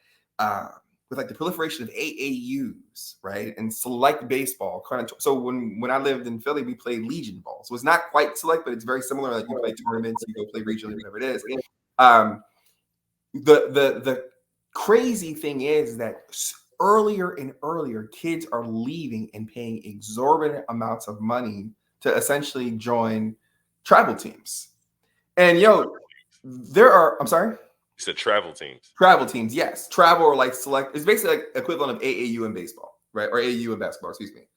with like the proliferation of AAUs, right, and select baseball. So when I lived in Philly, we played Legion ball. So it's not quite select, but it's very similar. Like you play tournaments, you go play regionally, whatever it is. The crazy thing is that earlier and earlier, kids are leaving and paying exorbitant amounts of money to essentially join tribal teams. And there are, I'm sorry?
You said travel teams.
Travel teams, yes. Travel or like select, it's basically like equivalent of AAU in baseball, right? Or AAU in basketball, excuse me.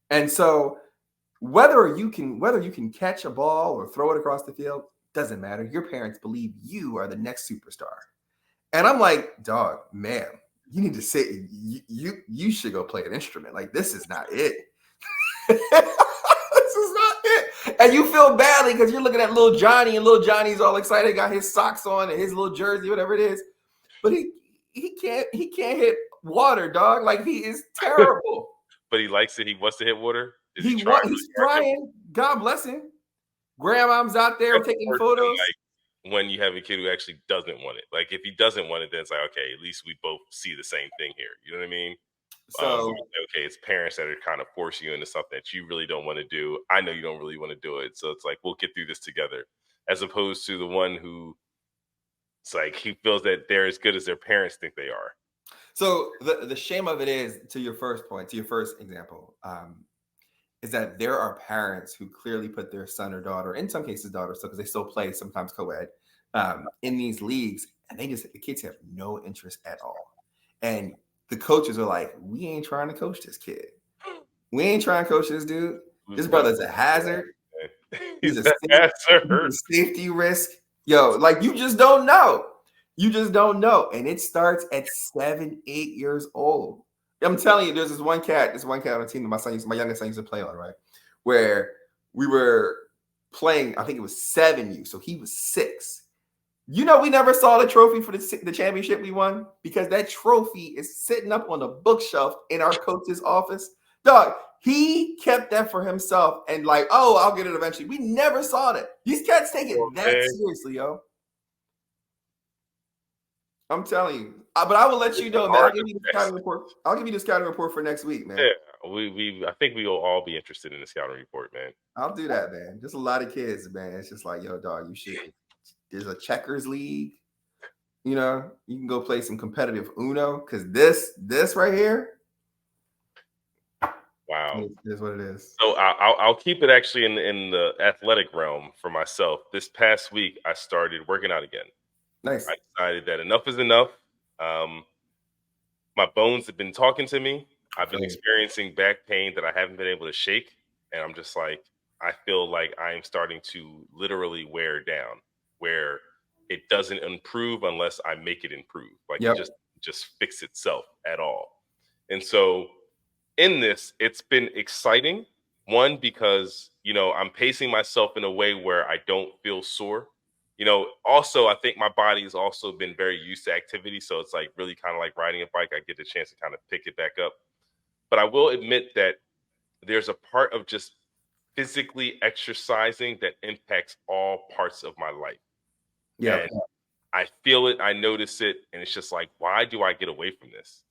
And so whether you can catch a ball or throw it across the field, doesn't matter. Your parents believe you are the next superstar. And I'm like, dog, man, you need to sit. You should go play an instrument. Like, this is not it. This is not it. And you feel badly because you're looking at little Johnny, and little Johnny's all excited, got his socks on and his little jersey, whatever it is. But he can't hit water, dog. Like, he is terrible.
But he likes it. He wants to hit water.
He's trying. God bless him. Grandmom's out there taking photos.
Like when you have a kid who actually doesn't want it. Like if he doesn't want it, then it's like, okay, at least we both see the same thing here. You know what I mean?
So
okay, it's parents that are kind of forcing you into something that you really don't want to do. I know you don't really want to do it. So it's like, we'll get through this together. As opposed to the one who it's like he feels that they're as good as their parents think they are.
So the shame of it is, to your first point, to your first example, is that there are parents who clearly put their son or daughter, in some cases daughters, because they still play sometimes co-ed, in these leagues, and the kids have no interest at all. And the coaches are like, we ain't trying to coach this kid. We ain't trying to coach this dude. This brother's a hazard. He's a safety risk. Yo, like, you just don't know. You just don't know. And it starts at 7, 8 years old. I'm telling you, there's this one cat on the team that my youngest son used to play on, right? Where we were playing, I think it was 7U, so he was 6. We never saw the trophy for the championship we won because that trophy is sitting up on the bookshelf in our coach's office. Dog, he kept that for himself and like, oh, I'll get it eventually. We never saw that. These cats take it that seriously, yo. I'm telling you. But I will let you know, man. I'll give you the scouting report. I'll give you the scouting report for next week, man.
Yeah, I think we will all be interested in the scouting report, man.
I'll do that, man. Just a lot of kids, man. It's just like, yo, dog, you should. There's a checkers league. You can go play some competitive Uno because this right here.
Wow,
is what it is.
So I'll keep it actually in the athletic realm for myself. This past week, I started working out again.
Nice.
I decided that enough is enough. My bones have been talking to me. I've been experiencing back pain that I haven't been able to shake. And I'm just like, I feel like I am starting to literally wear down, where it doesn't improve unless I make it improve. Like it just fix itself at all. And so in this, it's been exciting. One, because, I'm pacing myself in a way where I don't feel sore. Also, I think my body has also been very used to activity. So it's like really kind of like riding a bike. I get the chance to kind of pick it back up. But I will admit that there's a part of just physically exercising that impacts all parts of my life.
Yeah.
And I feel it. I notice it. And it's just like, why do I get away from this?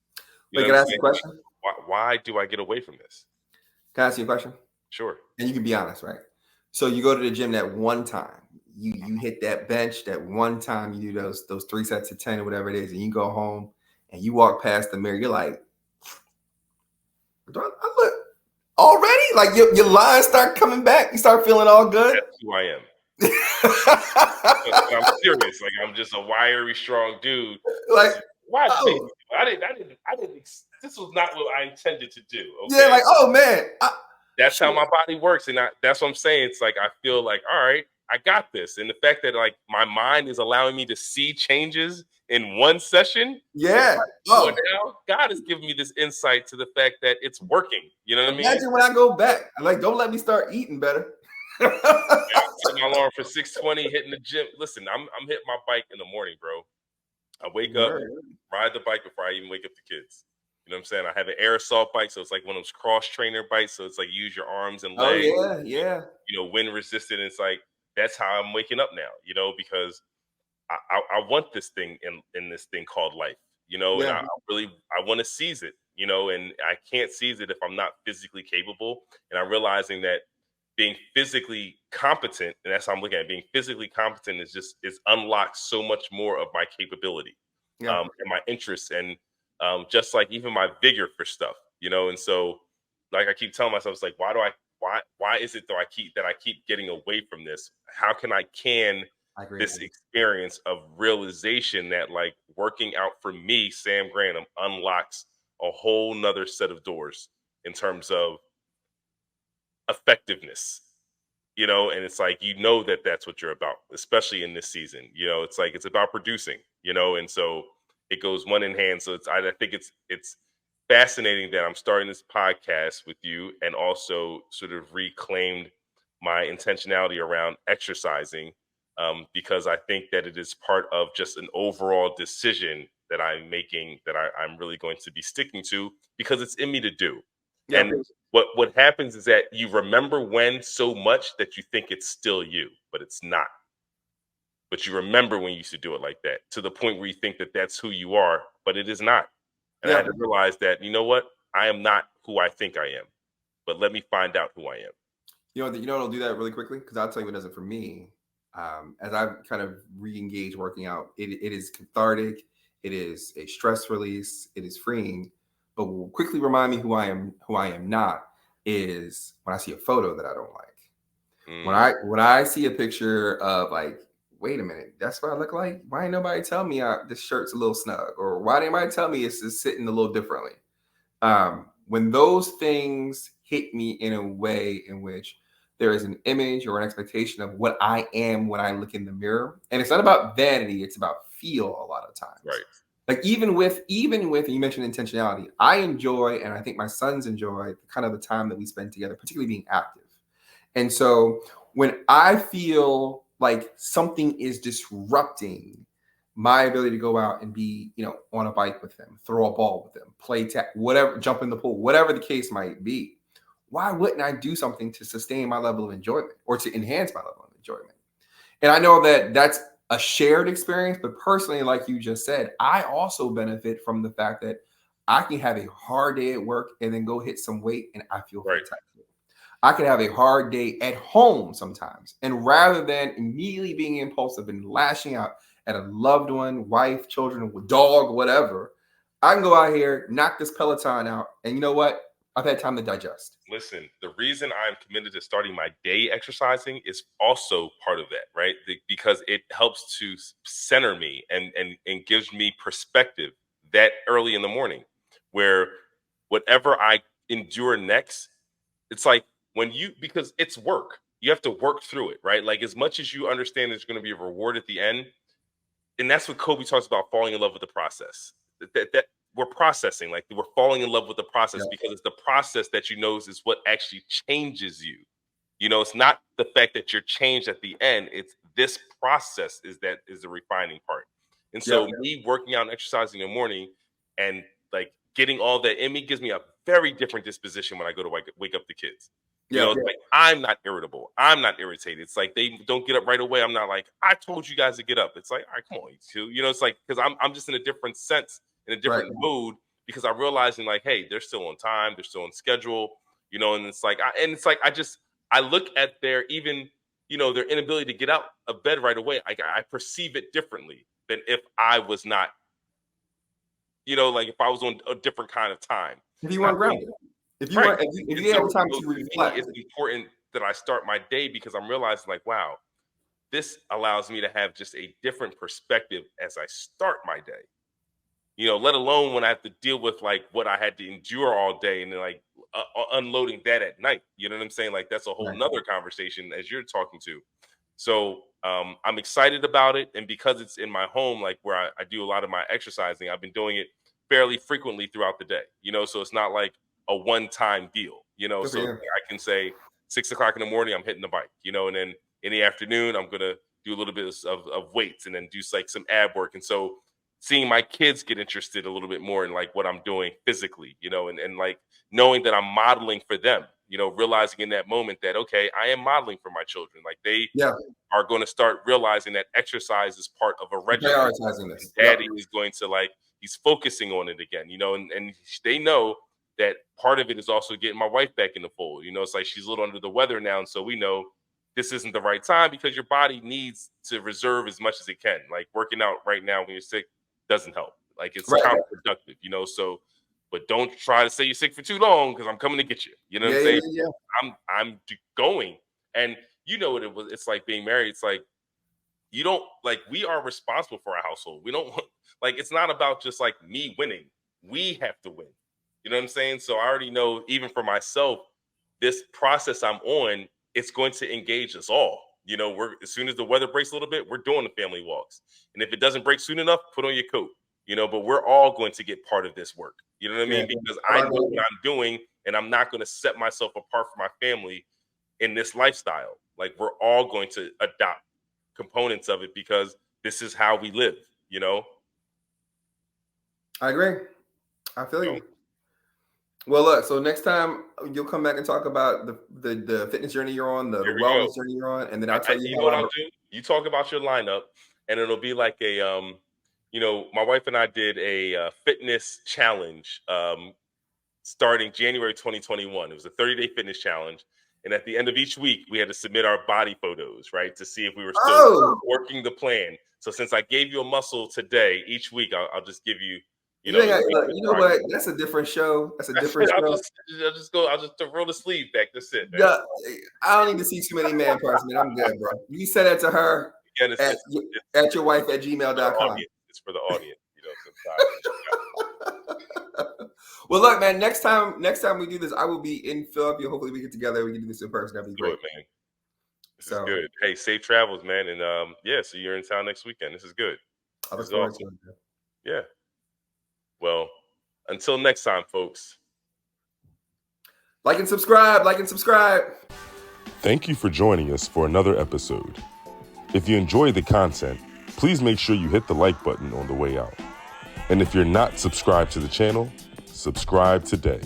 Wait, can I ask you a question?
Why do I get away from this?
Can I ask you a question?
Sure.
And you can be honest, right? So you go to the gym that one time. You hit that bench that one time, you do those 3 sets of 10 or whatever it is, and you go home and you walk past the mirror. You're like, I look already? Like your lines start coming back. You start feeling all good.
That's who I am. I'm serious. Like I'm just a wiry, strong dude.
Like
why? I didn't. This was not what I intended to do. Okay?
Yeah, like man.
That's how my body works, and that's what I'm saying. It's like I feel like, all right, I got this, and the fact that like my mind is allowing me to see changes in one session.
Yeah.
Like, now God has given me this insight to the fact that it's working. You know what I mean?
Imagine when I go back. Like, don't let me start eating better.
I set my alarm for 6:20, hitting the gym. Listen, I'm hitting my bike in the morning, bro. I wake up, ride the bike before I even wake up the kids. You know what I'm saying? I have an air assault bike, so it's like one of those cross trainer bikes. So it's like you use your arms and legs.
Oh yeah.
Wind resistant. It's like that's how I'm waking up now. Because I want this thing in this thing called life. And I want to seize it. And I can't seize it if I'm not physically capable. And I'm realizing that being physically competent, and that's how I'm looking at it, being physically competent is unlocks so much more of my capability,
Yeah.
and my interests, and just like even my vigor for stuff, and so like I keep telling myself, it's like, why is it though I keep getting away from this? How can
I agree.
this experience of realization that like working out for me, Sam Grantham, unlocks a whole nother set of doors in terms of effectiveness, and it's like, that that's what you're about, especially in this season. It's like it's about producing, and so it goes one in hand. So I think it's fascinating that I'm starting this podcast with you, and also sort of reclaimed my intentionality around exercising, because I think that it is part of just an overall decision that I'm making, that I'm really going to be sticking to, because it's in me to do.
Yeah.
And what happens is that you remember when so much that you think it's still you, but it's not. But you remember when you used to do it like that, to the point where you think that that's who you are, but it is not. And I
Yeah.
had to realize that, you know what? I am not who I think I am, but let me find out who I am.
I'll do that really quickly, because I'll tell you what does it for me. As I've kind of re-engaged working out, it is cathartic. It is a stress release. It is freeing. But what will quickly remind me who I am not, is when I see a photo that I don't like. When I see a picture of, like, wait a minute, that's what I look like. Why ain't nobody tell me this shirt's a little snug, or why didn't anybody tell me it's just sitting a little differently? When those things hit me in a way in which there is an image or an expectation of what I am when I look in the mirror, and it's not about vanity, it's about feel a lot of times.
Right.
Like, even with you mentioned intentionality, I enjoy, and I think my sons enjoy, kind of the time that we spend together, particularly being active. And so when I feel like something is disrupting my ability to go out and be, on a bike with them, throw a ball with them, play tag, whatever, jump in the pool, whatever the case might be, why wouldn't I do something to sustain my level of enjoyment, or to enhance my level of enjoyment? And I know that that's a shared experience, but personally, like you just said, I also benefit from the fact that I can have a hard day at work and then go hit some weight and I feel
Right.
fantastic. I could have a hard day at home sometimes, and rather than immediately being impulsive and lashing out at a loved one, wife, children, dog, whatever, I can go out here, knock this Peloton out, and you know what? I've had time to digest.
Listen, the reason I'm committed to starting my day exercising is also part of that, right? Because it helps to center me, and gives me perspective that early in the morning, where whatever I endure next, it's like, because it's work, you have to work through it, right? Like, as much as you understand there's going to be a reward at the end, and that's what Kobe talks about, falling in love with the process. That we're processing, like we're falling in love with the process,
Yeah.
because it's the process that is what actually changes you. It's not the fact that you're changed at the end. It's this process is the refining part. And
Yeah.
so me working out and exercising in the morning, and like getting all that in me, gives me a very different disposition when I go to wake up the kids.
Yeah.
It's like, I'm not irritable. I'm not irritated. It's like they don't get up right away. I'm not like, I told you guys to get up. It's like, all right, come on, you two. It's like, because I'm just in a different sense, in a
Right.
different mood, because I'm realizing like, hey, they're still on time, they're still on schedule, and it's like, I look at their, even, their inability to get out of bed right away. I perceive it differently than if I was not, like if I was on a different kind of time.
If you
And I
want
think,
grounded, if you
right.
want, if
And
you have
so,
the time
so
to
to me,
reflect,
it's important that I start my day, because I'm realizing like, wow, this allows me to have just a different perspective as I start my day. Let alone when I have to deal with like what I had to endure all day, and then like unloading that at night. You know what I'm saying? Like, that's a whole
right.
nother conversation as you're talking to. So I'm excited about it. And because it's in my home, like where I do a lot of my exercising, I've been doing it fairly frequently throughout the day, so it's not like a one-time deal,
Good for
so
you.
I can say 6 o'clock in the morning, I'm hitting the bike, and then in the afternoon, I'm going to do a little bit of weights, and then do like some ab work. And so seeing my kids get interested a little bit more in like what I'm doing physically, and like knowing that I'm modeling for them, realizing in that moment that, okay, I am modeling for my children. Like, they
Yeah.
are going to start realizing that exercise is part of a regimen.
Prioritizing
And
this. Yep.
daddy is going to, like, he's focusing on it again, and they know that part of it is also getting my wife back in the fold. It's like she's a little under the weather now. And so we know this isn't the right time because your body needs to reserve as much as it can. Like working out right now when you're sick doesn't help. Like it's counterproductive, so, but don't try to say you're sick for too long because I'm coming to get you. You know what I'm saying?
Yeah.
I'm going. And you know what it was? It's like being married. It's like, you don't like, we are responsible for our household. We don't like, it's not about just like me winning. We have to win. You know what I'm saying? So I already know, even for myself, this process I'm on, it's going to engage us all. As soon as the weather breaks a little bit, we're doing the family walks. And if it doesn't break soon enough, put on your coat, but we're all going to get part of this work. You know what I mean? Because I know what I'm doing, and I'm not going to set myself apart from my family in this lifestyle. Like, we're all going to adopt components of it because this is how we live,
I agree. I feel you. Well, look, so next time you'll come back and talk about the fitness journey you're on, the wellness journey you're on, and then I'll tell you
what I'll do. You talk about your lineup, and it'll be like a, my wife and I did a fitness challenge starting January 2021. It was a 30-day fitness challenge. And at the end of each week, we had to submit our body photos, right, to see if we were still working the plan. So since I gave you a muscle today, each week I'll just give you, you know
what? That's a different show. That's a different show.
I'll just roll the sleeve back. That's it, man.
Yeah, I don't need to see too many man parts, man. I'm good, bro. You said that to her at your wife at gmail.com.
It's for the audience,
Well, look, man. Next time we do this, I will be in Philadelphia. Hopefully, we get together. We can do this in person. That'd be great,
man. This is good. Hey, safe travels, man. And so you're in town next weekend. This is good.
I look forward to it.
Yeah. Well, until next time, folks.
Like and subscribe.
Thank you for joining us for another episode. If you enjoyed the content, please make sure you hit the like button on the way out. And if you're not subscribed to the channel, subscribe today.